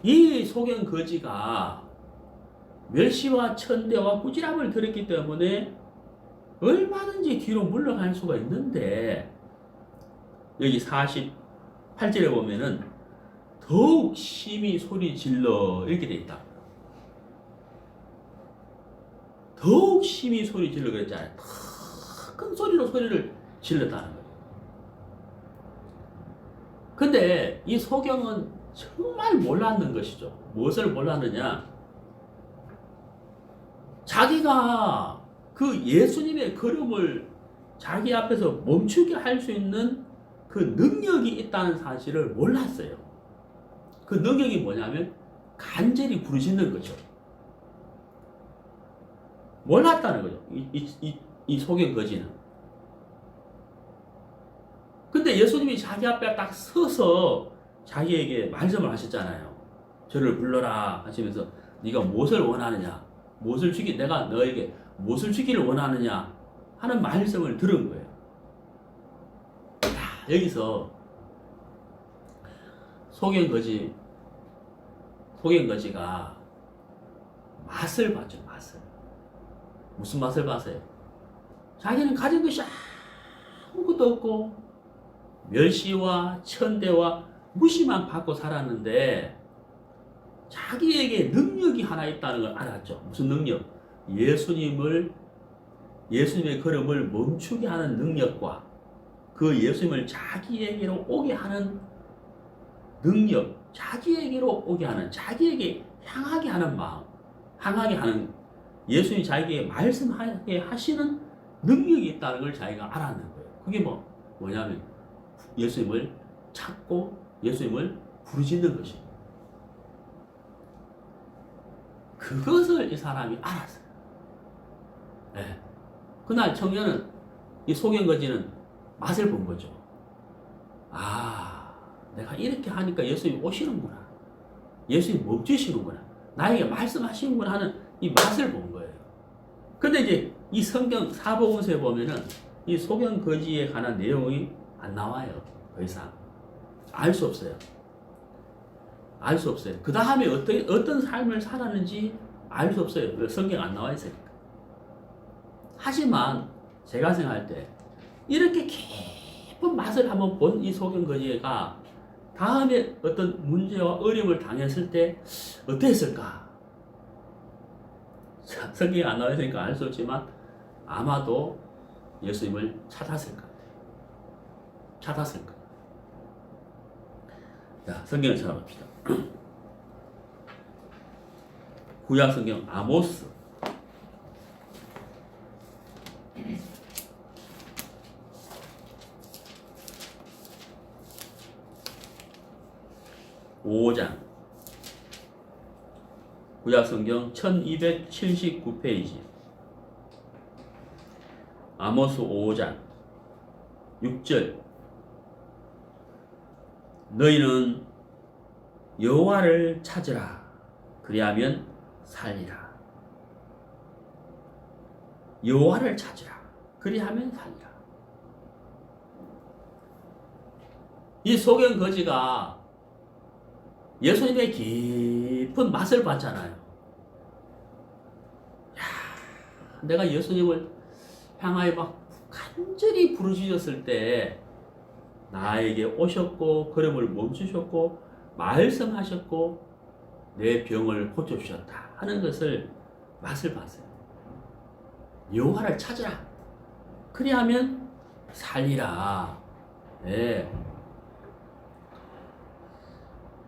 Speaker 1: 이 소경 거지가 멸시와 천대와 꾸지람을 들었기 때문에 얼마든지 뒤로 물러갈 수가 있는데, 여기 48절에 보면은 더욱 심히 소리 질러 이렇게 돼 있다. 더욱 심히 소리 질러 그랬잖아요. 더 큰 소리로 소리를 질렀다는 거예요. 근데 이 소경은 정말 몰랐는 것이죠. 무엇을 몰랐느냐? 자기가 그 예수님의 걸음을 자기 앞에서 멈추게 할 수 있는 그 능력이 있다는 사실을 몰랐어요. 그 능력이 뭐냐면 간절히 부르짖는 거죠. 몰랐다는 거죠. 이 소경 거지는. 근데 예수님이 자기 앞에 딱 서서 자기에게 말씀을 하셨잖아요. 저를 불러라 하시면서 네가 무엇을 원하느냐, 내가 너에게 무엇을 주기를 원하느냐 하는 말씀을 들은 거예요. 여기서 소경거지가 맛을 봤죠. 맛을. 무슨 맛을 봤어요? 자기는 가진 것이 아무것도 없고 멸시와 천대와 무시만 받고 살았는데 자기에게 능력이 하나 있다는 걸 알았죠. 무슨 능력? 예수님의 걸음을 멈추게 하는 능력과 그 예수님을 자기에게로 오게 하는 능력, 자기에게로 오게 하는, 자기에게 향하게 하는 마음, 향하게 하는, 예수님이 자기에게 말씀하게 하시는 능력이 있다는 걸 자기가 알았는 거예요. 그게 뭐냐면 예수님을 찾고 예수님을 부르짖는 것입니다. 그것을 이 사람이 알았어요. 네. 그날 청년은, 이 소경거지는 맛을 본 거죠. 내가 이렇게 하니까 예수님이 오시는구나. 예수님이 멈추시는구나. 나에게 말씀하시는구나 하는 이 맛을 본 거예요. 근데 이제 이 성경 사복음서에 보면은 이 소경거지에 관한 내용이 안 나와요. 더 이상. 알 수 없어요. 알 수 없어요. 그 다음에 어떤 삶을 살았는지 알 수 없어요. 성경 안 나와 있으니까. 하지만 제가 생각할 때 이렇게 깊은 맛을 한번 본 이 소경거지가 다음에 어떤 문제와 어려움을 당했을 때 어땠을까? 성경이 안 나와 있으니까 알 수 없지만 아마도 예수님을 찾았을 것 같아요. 찾았을 것. 자, 성경을 찾아봅시다. 구약 성경 아모스. 5장 구약성경 1279페이지 아모스 5장 6절 너희는 여호와를 찾으라 그리하면 살리라. 여호와를 찾으라 그리하면 살리라. 이 소경 거지가 예수님의 깊은 맛을 봤잖아요. 야, 내가 예수님을 향하여 막 간절히 부르짖었을 때 나에게 오셨고 걸음을 멈추셨고 말씀하셨고 내 병을 고쳐주셨다 하는 것을 맛을 봤어요. 여호와를 찾으라 그리하면 살리라. 네.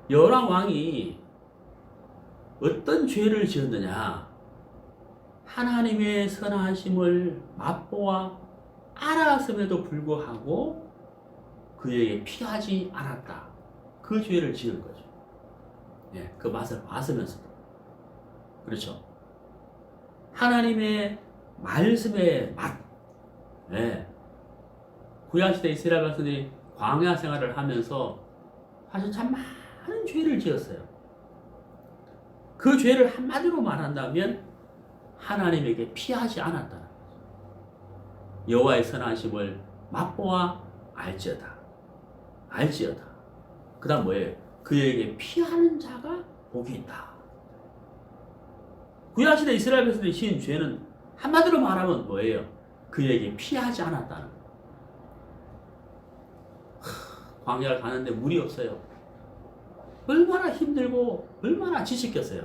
Speaker 1: 요람 왕이 어떤 죄를 지었느냐? 하나님의 선하심을 맛보아 알았음에도 불구하고 그에게 피하지 않았다. 그 죄를 지은 거죠. 예, 그 맛을 봤으면서도. 그렇죠. 하나님의 말씀의 맛. 예. 구약시대 이스라엘 백성들이 광야 생활을 하면서 사실 참 많은 죄를 지었어요. 그 죄를 한마디로 말한다면 하나님에게 피하지 않았다는 거죠. 여호와의 선하심을 맛보아 알지어다. 그 다음 뭐예요? 그에게 피하는 자가 복이 있다. 구약시대 이스라엘 백성들이 지은 죄는 한마디로 말하면 뭐예요? 그에게 피하지 않았다는 거예요. 광야를 가는데 물이 없어요. 얼마나 힘들고 얼마나 지치겠어요.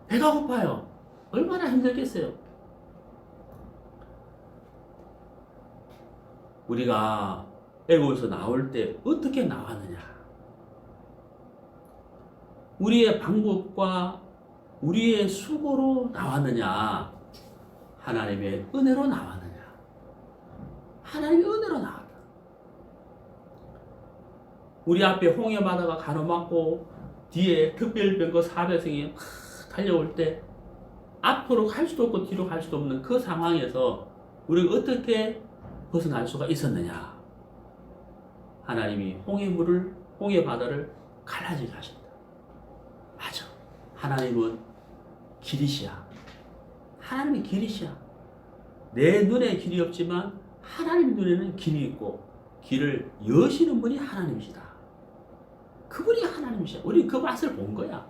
Speaker 1: 배가 고파요. 얼마나 힘들겠어요. 우리가 애국에서 나올 때 어떻게 나왔느냐? 우리의 방법과 우리의 수고로 나왔느냐? 하나님의 은혜로 나왔느냐? 하나님의 은혜로 나왔다. 우리 앞에 홍해바다가 가로막고 뒤에 특별병거 400성이 달려올 때 앞으로 갈 수도 없고 뒤로 갈 수도 없는 그 상황에서 우리가 어떻게 벗어날 수가 있었느냐? 하나님이 홍해바다를 갈라지게 하셨다. 맞아. 하나님은 길이시야. 하나님이 길이시야. 내 눈에 길이 없지만 하나님 눈에는 길이 있고 길을 여시는 분이 하나님이시다. 그분이 하나님이시야. 우리 그 맛을 본 거야.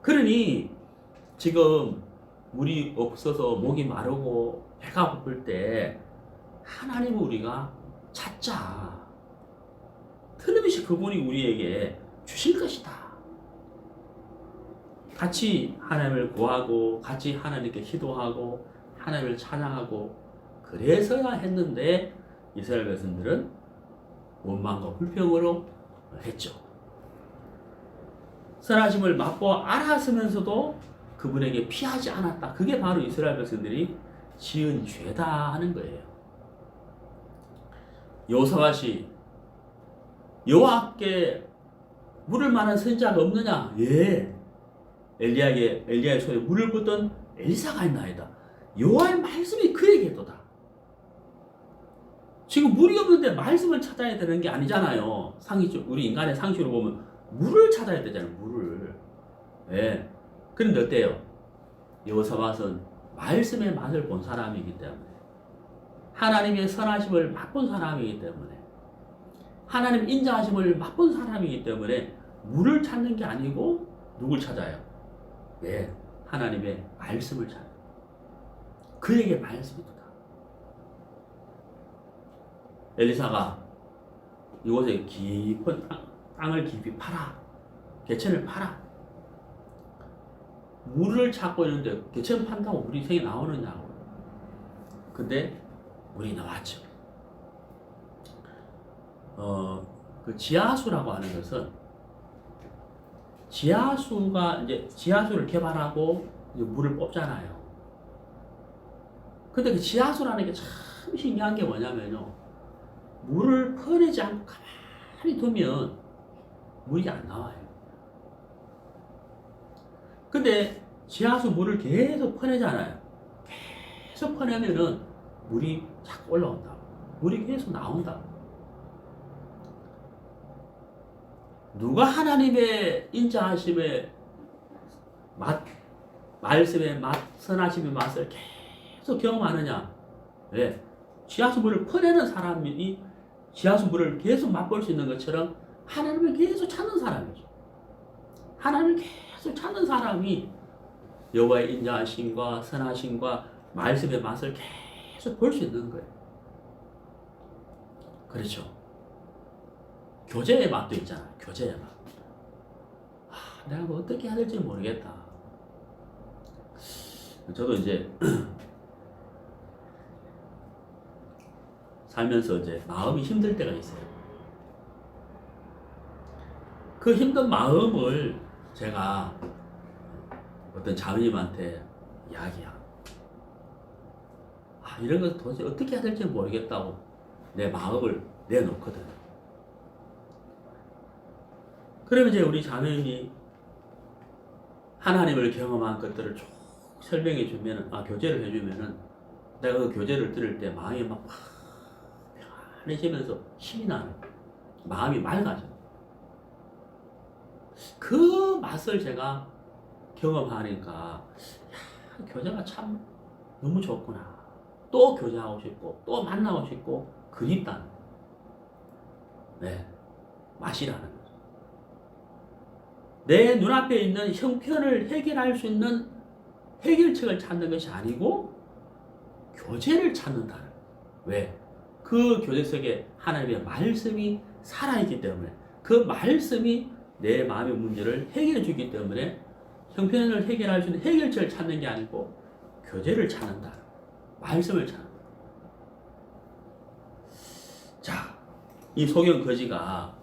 Speaker 1: 그러니 지금 물이 없어서 목이 마르고 배가 고플 때 하나님을 우리가 찾자. 틀림없이 그분이 우리에게 주실 것이다. 같이 하나님을 구하고 같이 하나님께 기도하고 하나님을 찬양하고 그래서야 했는데 이스라엘 백성들은 원망과 불평으로 했죠. 선하심을 맛보아 알았으면서도 그분에게 피하지 않았다. 그게 바로 이스라엘 백성들이 지은 죄다 하는 거예요. 여호사밧이 여호와께 물을 만한 선지자가 없느냐? 예. 엘리야의 손에 물을 붓던 엘리사가 있나이다. 여호와의 말씀이 그에게도다. 지금 물이 없는데 말씀을 찾아야 되는 게 아니잖아요. 우리 인간의 상식으로 보면 물을 찾아야 되잖아요. 물을. 예. 그런데 어때요? 여호사밧은 말씀의 맛을 본 사람이기 때문에, 하나님의 선하심을 맛본 사람이기 때문에, 하나님 인자하심을 맛본 사람이기 때문에 물을 찾는 게 아니고 누굴 찾아요? 예, 하나님의 말씀을 찾아요. 그에게 말씀이 있다. 엘리사가 이곳에 깊은 땅을 깊이 파라. 개천을 파라. 물을 찾고 있는데 개천 판다고 물이 생이 나오느냐고. 근데 물이 나왔죠. 그 지하수라고 하는 것은 지하수를 개발하고 이제 물을 뽑잖아요. 근데 그 지하수라는 게 참 신기한 게 뭐냐면요. 물을 퍼내지 않고 가만히 두면 물이 안 나와요. 근데 지하수 물을 계속 퍼내잖아요. 계속 퍼내면은 물이 자꾸 올라온다. 물이 계속 나온다. 누가 하나님의 인자하심의 맛, 말씀의 맛, 선하심의 맛을 계속 경험하느냐? 왜? 지하수 물을 퍼내는 사람이 지하수 물을 계속 맛볼 수 있는 것처럼 하나님을 계속 찾는 사람이죠. 하나님을 계속 찾는 사람이 여호와의 인자하심과 선하심과 말씀의 맛을 계속 볼 수 있는 거예요. 그렇죠. 교제의 맛도 있잖아요. 교제의 맛. 내가 뭐 어떻게 해야 될지 모르겠다. 저도 이제 살면서 이제 마음이 힘들 때가 있어요. 그 힘든 마음을 제가 어떤 자매님한테 이야기하고, 이런 거 도대체 어떻게 해야 될지 모르겠다고 내 마음을 내놓거든요. 그러면 이제 우리 자매님이 하나님을 경험한 것들을 쭉 설명해 주면은, 교제를 해 주면은, 내가 그 교제를 들을 때 마음이 막 편해지면서 힘이 나는, 마음이 맑아져. 그 맛을 제가 경험하니까, 교제가 참 너무 좋구나. 또 교제하고 싶고, 또 만나고 싶고, 그립다는, 맛이라는 거죠. 내 눈앞에 있는 형편을 해결할 수 있는 해결책을 찾는 것이 아니고, 교제를 찾는다는. 왜? 그 교제 속에 하나님의 말씀이 살아있기 때문에, 그 말씀이 내 마음의 문제를 해결해 주기 때문에 형편을 해결할 수 있는 해결책을 찾는 게 아니고 교제를 찾는다. 말씀을 찾는다. 자, 이 소경 거지가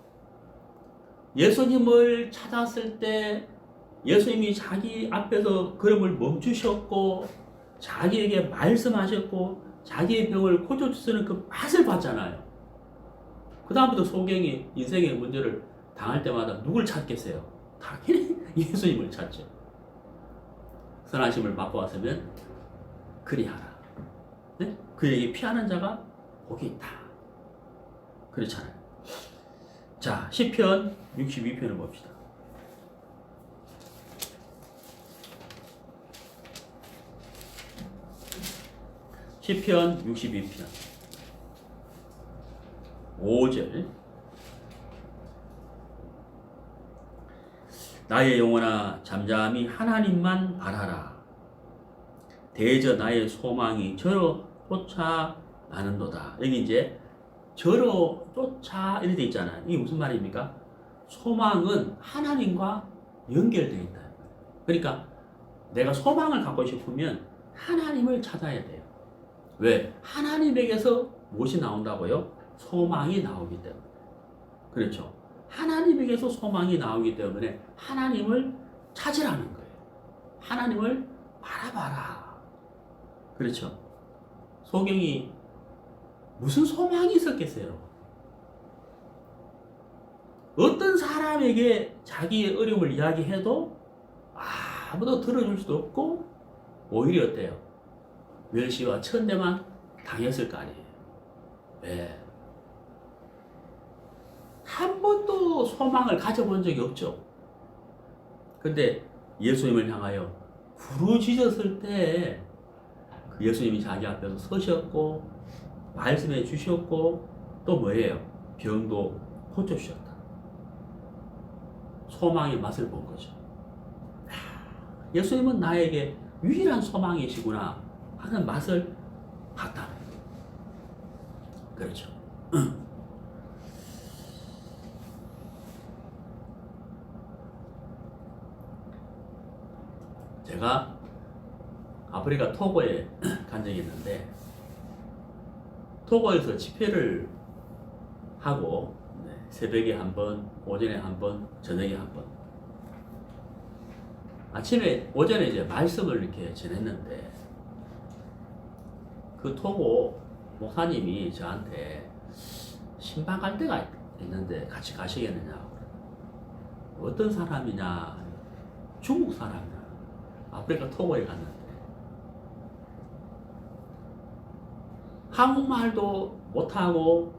Speaker 1: 예수님을 찾았을 때 예수님이 자기 앞에서 걸음을 멈추셨고 자기에게 말씀하셨고 자기의 병을 고쳐주시는 그 맛을 봤잖아요. 그 다음부터 소경이 인생의 문제를 당할 때마다 누굴 찾겠어요? 당연히 예수님을 찾죠. 선하심을 맛보았으면 그리하라. 네? 그에게 피하는 자가 복이 있다. 그렇잖아요. 자, 시편 62편을 봅시다. 시편 62편 5절. 나의 영혼아 잠잠히 하나님만 바라라. 대저 나의 소망이 저로 쫓아나는도다. 여기 이제 저로 쫓아 이렇게 돼 있잖아요. 이게 무슨 말입니까? 소망은 하나님과 연결되어 있다. 그러니까 내가 소망을 갖고 싶으면 하나님을 찾아야 돼요. 왜? 하나님에게서 무엇이 나온다고요? 소망이 나오기 때문에. 그렇죠. 하나님에게서 소망이 나오기 때문에 하나님을 찾으라는 거예요. 하나님을 바라봐라. 그렇죠. 소경이 무슨 소망이 있었겠어요? 어떤 사람에게 자기의 어려움을 이야기해도 아무도 들어줄 수도 없고 오히려 어때요? 멸시와 천대만 당했을 거 아니에요. 왜? 한 번도 소망을 가져본 적이 없죠. 근데 예수님을 향하여 부르짖었을 때 그 예수님이 자기 앞에서 서셨고 말씀해 주셨고 또 뭐예요? 병도 고쳐주셨다. 소망의 맛을 본 거죠. 예수님은 나에게 유일한 소망이시구나 하는 맛을 봤다는 거예요. 그렇죠. 제가 아프리카 토고에 간 적이 있는데 토고에서 집회를 하고 새벽에 한 번, 오전에 한 번, 저녁에 한 번. 아침에 오전에 이제 말씀을 이렇게 전했는데 그 토고 목사님이 저한테 신방 갈 데가 있는데 같이 가시겠느냐고. 어떤 사람이냐? 중국 사람이야. 아프리카 토고에 갔는데 한국말도 못하고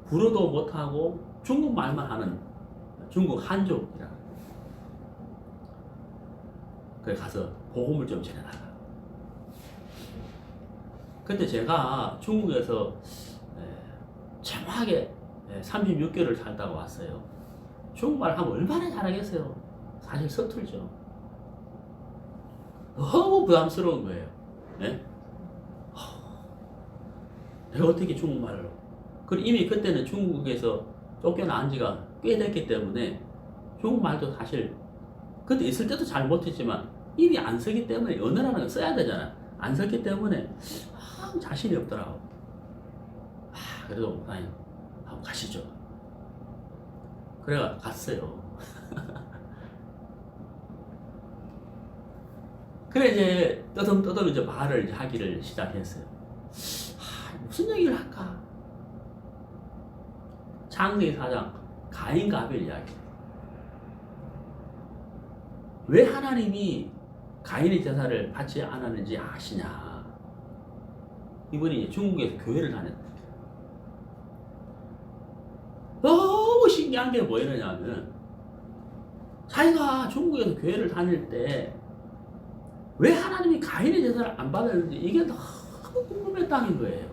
Speaker 1: 불어도 못하고 중국말만 하는 중국 한족이라. 그래 가서 복음을 좀 전해달라. 그때 제가 중국에서 참하게 36개월을 살다가 왔어요. 중국말 하면 얼마나 잘하겠어요. 사실 서툴죠. 너무 부담스러운 거예요. 네? 내가 어떻게 중국말을. 그리고 이미 그때는 중국에서 쫓겨난 지가 꽤 됐기 때문에 중국말도 사실 그때 있을 때도 잘 못했지만 이미 안 쓰기 때문에 언어라는 걸 써야 되잖아. 안 썼기 때문에 자신이 없더라고. 그래도 아니 한번 가시죠. 그래가 갔어요. 그래 이제 떠듬떠듬 이제 말을 하기를 시작했어요. 무슨 얘기를 할까? 창세기 4장 가인과 아벨 이야기. 왜 하나님이 가인의 제사를 받지 않았는지 아시냐? 이분이 중국에서 교회를 다녔대. 너무 신기한 게 뭐였냐면 자기가 중국에서 교회를 다닐 때 왜 하나님이 가인의 제사를 안 받았는지 이게 너무 궁금했다는 거예요.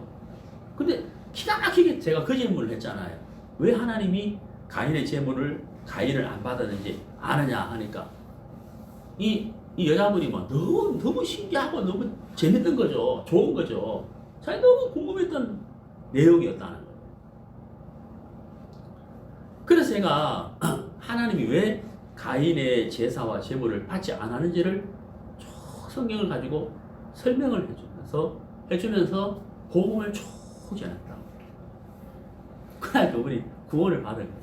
Speaker 1: 근데 기가 막히게 제가 그 질문을 했잖아요. 왜 하나님이 가인의 제물을 가인을 안 받았는지 아느냐 하니까 이 여자분이 막 너무 신기하고 너무 재밌는 거죠. 좋은 거죠. 자기 너무 궁금했던 내용이었다는 거예요. 그래서 제가 하나님이 왜 가인의 제사와 제물을 받지 않았는지를 쭉 성경을 가지고 설명을 해주면서 복음을 쭉 전했다. 그날 그분이 구원을 받은 거죠.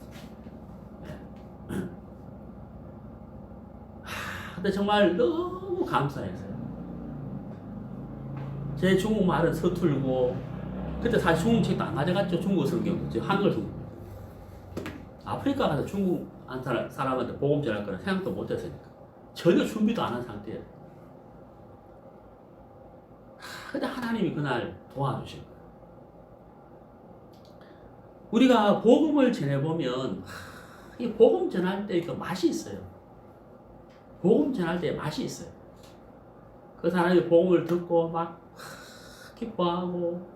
Speaker 1: 근데 정말 너무 감사했어요. 제 중국말은 서툴고 그때 사실 중국 책도 안 가져갔죠. 중국 성경, 한글 성경. 아프리카 가서 중국 사람한테 복음 전할 거는 생각도 못 했으니까 전혀 준비도 안 한 상태예요. 근데 하나님이 그날 도와주신 거예요. 우리가 복음을 전해보면 이 복음 전할 때 그 맛이 있어요. 복음 전할 때 맛이 있어요. 그 사람이 복음을 듣고 막 기뻐하고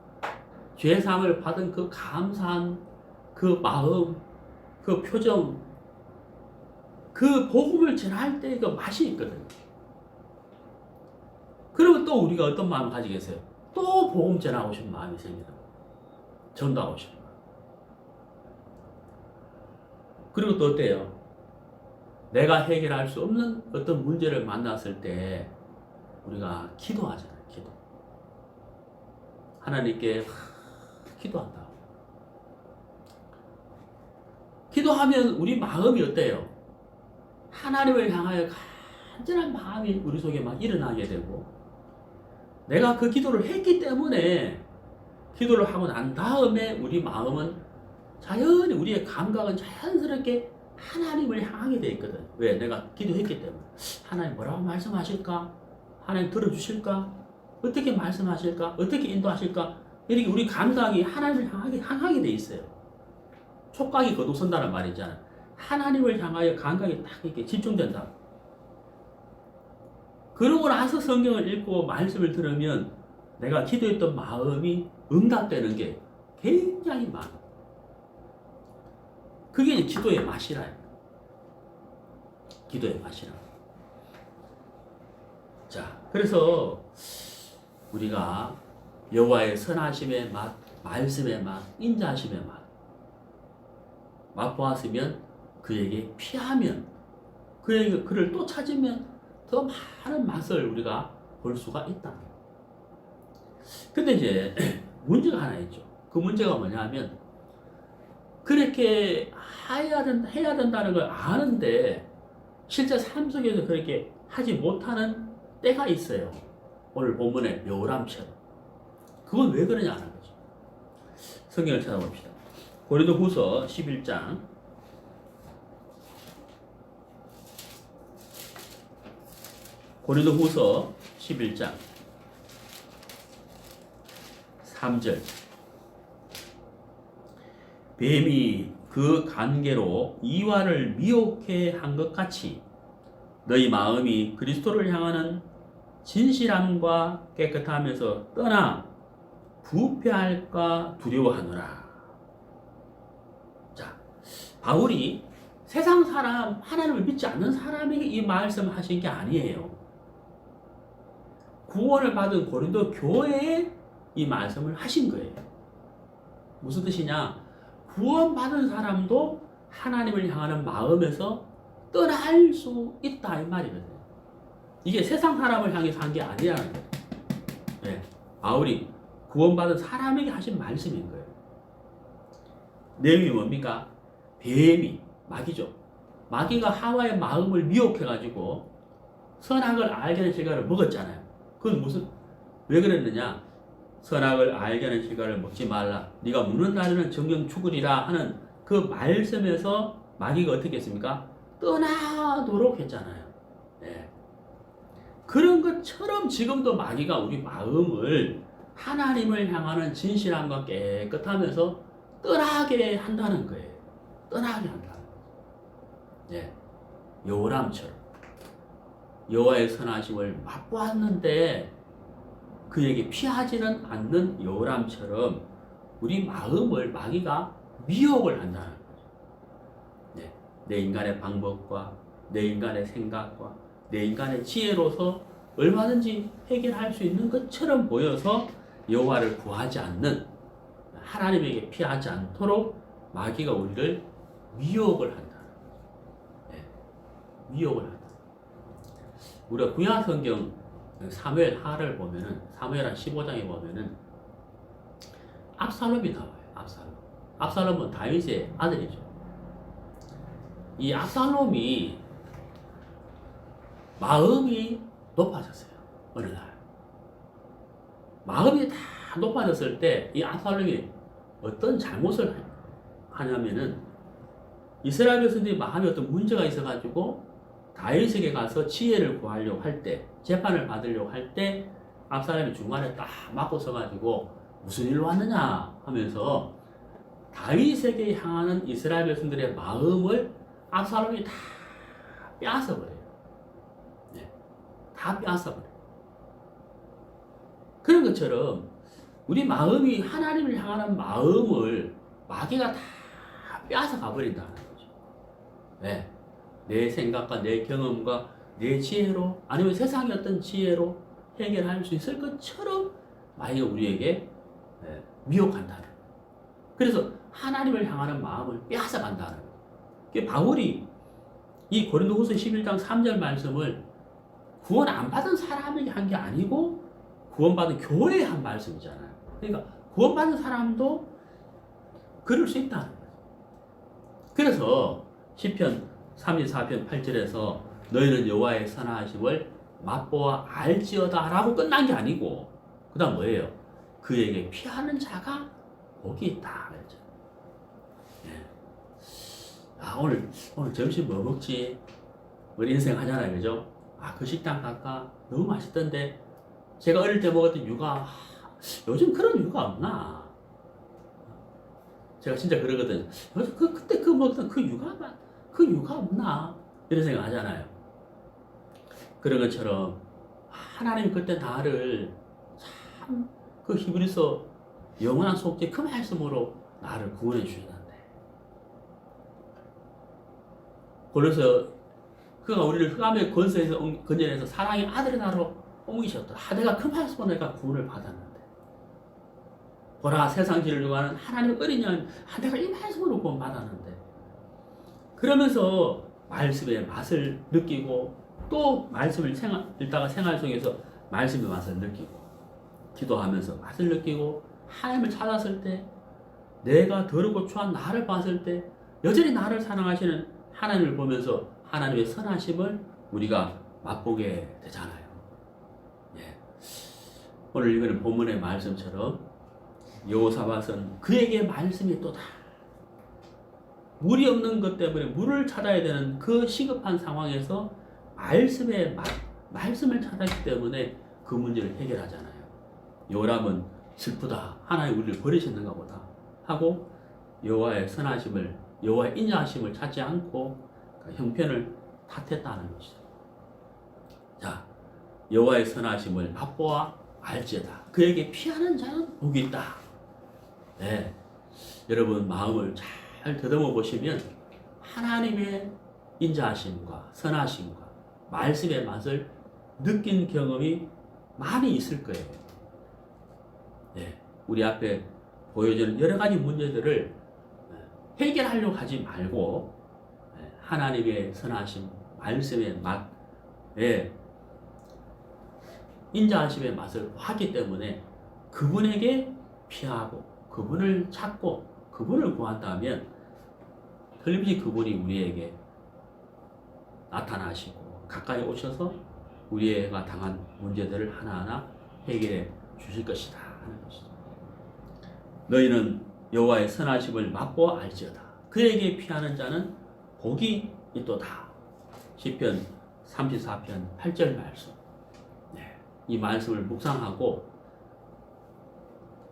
Speaker 1: 죄사함을 받은 그 감사한 그 마음, 그 표정, 그 복음을 전할 때 그 맛이 있거든요. 그러면 또 우리가 어떤 마음을 가지겠어요? 또 복음 전하고 싶은 마음이 생기는 거예요. 전도하고 싶은 마음. 그리고 또 어때요? 내가 해결할 수 없는 어떤 문제를 만났을 때 우리가 기도하잖아요. 기도. 하나님께 기도한다. 기도하면 우리 마음이 어때요? 하나님을 향하여 간절한 마음이 우리 속에 막 일어나게 되고 내가 그 기도를 했기 때문에 기도를 하고 난 다음에 우리 마음은 자연히 우리의 감각은 자연스럽게 하나님을 향하게 돼 있거든. 왜? 내가 기도했기 때문에. 하나님 뭐라고 말씀하실까? 하나님 들어주실까? 어떻게 말씀하실까? 어떻게 인도하실까? 이렇게 우리 감각이 하나님을 향하게 돼 있어요. 촉각이 거듭선다는 말이 있잖아요. 하나님을 향하여 감각이 딱 이렇게 집중된다. 그러고 나서 성경을 읽고 말씀을 들으면 내가 기도했던 마음이 응답되는 게 굉장히 많아. 그게 이제 기도의 맛이라. 기도의 맛이라. 자, 그래서 우리가 여호와의 선하심의 맛, 말씀의 맛, 인자하심의 맛 맛보았으면 그에게 피하면 그를 또 찾으면 더 많은 맛을 우리가 볼 수가 있다. 근데 이제 문제가 하나 있죠. 그 문제가 뭐냐면 그렇게 해야 된다는 걸 아는데 실제 삶 속에서 그렇게 하지 못하는 때가 있어요. 오늘 본문의 여호람처럼. 그건 왜 그러냐 하는 거죠. 성경을 찾아봅시다. 고린도후서 11장 고린도후서 11장 3절 뱀이 그 관계로 이와를 미혹해 한 것 같이 너희 마음이 그리스도를 향하는 진실함과 깨끗함에서 떠나 부패할까 두려워하노라. 자, 바울이 세상 사람, 하나님을 믿지 않는 사람에게 이 말씀을 하신 게 아니에요. 구원을 받은 고린도 교회에 이 말씀을 하신 거예요. 무슨 뜻이냐? 구원받은 사람도 하나님을 향하는 마음에서 떠날 수 있다 이 말이거든요. 이게 세상 사람을 향해서 한 게 아니라는 거예요. 네. 바울이 구원받은 사람에게 하신 말씀인 거예요. 내용이 뭡니까? 뱀이, 마귀죠. 마귀가 하와의 마음을 미혹해가지고 선악을 알게 하는 실과를 먹었잖아요. 그건 왜 그랬느냐? 선악을 알게 하는 실과를 먹지 말라. 네가 묻는 날에는 정령 죽으리라 하는 그 말씀에서 마귀가 어떻게 했습니까? 떠나도록 했잖아요. 네. 그런 것처럼 지금도 마귀가 우리 마음을 하나님을 향하는 진실함과 깨끗하면서 떠나게 한다는 거예요. 떠나게 한다는 거예요. 네. 여호람처럼 여호와의 선하심을 맛보았는데 그에게 피하지는 않는 여호람처럼 우리 마음을 마귀가 미혹을 한다는 거죠. 네. 내 인간의 방법과 내 인간의 생각과 내 인간의 지혜로서 얼마든지 해결할 수 있는 것처럼 보여서 여호와를 구하지 않는, 하나님에게 피하지 않도록 마귀가 우리를 미혹을 한다. 네. 미혹을 한다. 우리가 구약 성경 사무엘 하를 보면은, 사무엘하 15장에 보면은 압살롬이 나와요. 압살롬은 다윗의 아들이죠. 이 압살롬이 마음이 높아졌어요. 어느 날 마음이 다 높아졌을 때 이 압살롬이 어떤 잘못을 하냐면은, 이스라엘 백성들이 마음에 어떤 문제가 있어가지고 다윗에게 가서 지혜를 구하려고 할 때, 재판을 받으려고 할 때 압살롬이 중간에 딱 막고 서가지고 무슨 일로 왔느냐 하면서 다윗에게 향하는 이스라엘 백성들의 마음을 압살롬이 다 빼앗아버려요. 네. 다 빼앗아버려요. 그런 것처럼 우리 마음이 하나님을 향하는 마음을 마귀가 다 빼앗아 가버린다는 거죠. 네. 내 생각과 내 경험과 내 지혜로, 아니면 세상의 어떤 지혜로 해결할 수 있을 것처럼 마귀가 우리에게 미혹한다는 거예요. 그래서 하나님을 향하는 마음을 빼앗아 간다는 거예요. 바울이 이 고린도후서 11장 3절 말씀을 구원 안 받은 사람에게 한 게 아니고 구원받은 교회에 한 말씀이잖아요. 그러니까 구원받은 사람도 그럴 수 있다는 거예요. 그래서 시편 34편 8절에서 너희는 여호와의 선하심을 맛보아 알지어다 라고 끝난 게 아니고, 그 다음 뭐예요? 그에게 피하는 자가 복이 있다 그랬죠. 네. 오늘 점심 뭐 먹지? 우리 인생 하잖아요, 그죠? 그 식당 갈까? 너무 맛있던데. 제가 어릴 때 먹었던 육아, 요즘 그런 육아 없나? 제가 진짜 그러거든요. 요즘 그때 먹던 그 육아 없나? 이런 생각 하잖아요. 그런 것처럼 하나님 그때 나를 참 그 히브리서 영원한 속죄 그 말씀으로 나를 구원해 주셨는데, 그래서 그가 우리를 흑암의 권세에서 건져내서 사랑의 아들의 나라로 옮기셨다. 내가 그 말씀으로 내가 구원을 받았는데, 보라 세상 지를 요구하는 하나님 어린 양, 내가 이 말씀으로 구원 받았는데, 그러면서 말씀의 맛을 느끼고 또 말씀을 읽다가 생활 속에서 말씀의 맛을 느끼고 기도하면서 맛을 느끼고 하나님을 찾았을 때, 내가 더럽고 추한 나를 봤을 때 여전히 나를 사랑하시는 하나님을 보면서 하나님의 선하심을 우리가 맛보게 되잖아요. 예. 오늘 읽은 본문의 말씀처럼 여호사밧은 그에게 말씀이 또다. 물이 없는 것 때문에 물을 찾아야 되는 그 시급한 상황에서 말씀의 맛, 말씀을 찾았기 때문에 그 문제를 해결하잖아요. 요람은 슬프다. 하나님 우리를 버리셨는가 보다 하고 여호와의 선하심을, 여호와의 인자하심을 찾지 않고 형편을 탓했다는 것이죠. 자, 여호와의 선하심을 맛보아 알지어다. 그에게 피하는 자는 복이 있다. 네, 여러분 마음을 잘 더듬어 보시면 하나님의 인자하심과 선하심과 말씀의 맛을 느낀 경험이 많이 있을 거예요. 네, 우리 앞에 보여지는 여러 가지 문제들을 해결하려고 하지 말고 하나님의 선하심, 말씀의 맛에 인자하심의 맛을 봤기 때문에 그분에게 피하고 그분을 찾고 그분을 구한다면 틀림없이 그분이 우리에게 나타나시고 가까이 오셔서 우리가 당한 문제들을 하나하나 해결해 주실 것이다 하는 것이죠. 너희는 여호와의 선하심을 맛보아 알지어다. 그에게 피하는 자는 복이 있도다. 시편 34편 8절 말씀. 네, 이 말씀을 묵상하고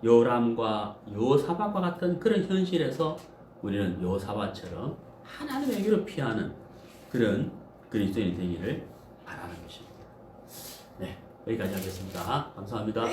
Speaker 1: 여호람과 여호사밧과 같은 그런 현실에서 우리는 여호사밧처럼 하나님에게로 피하는 그런 그리스도인이 되기를 바라는 것입니다. 네, 여기까지 하겠습니다. 감사합니다.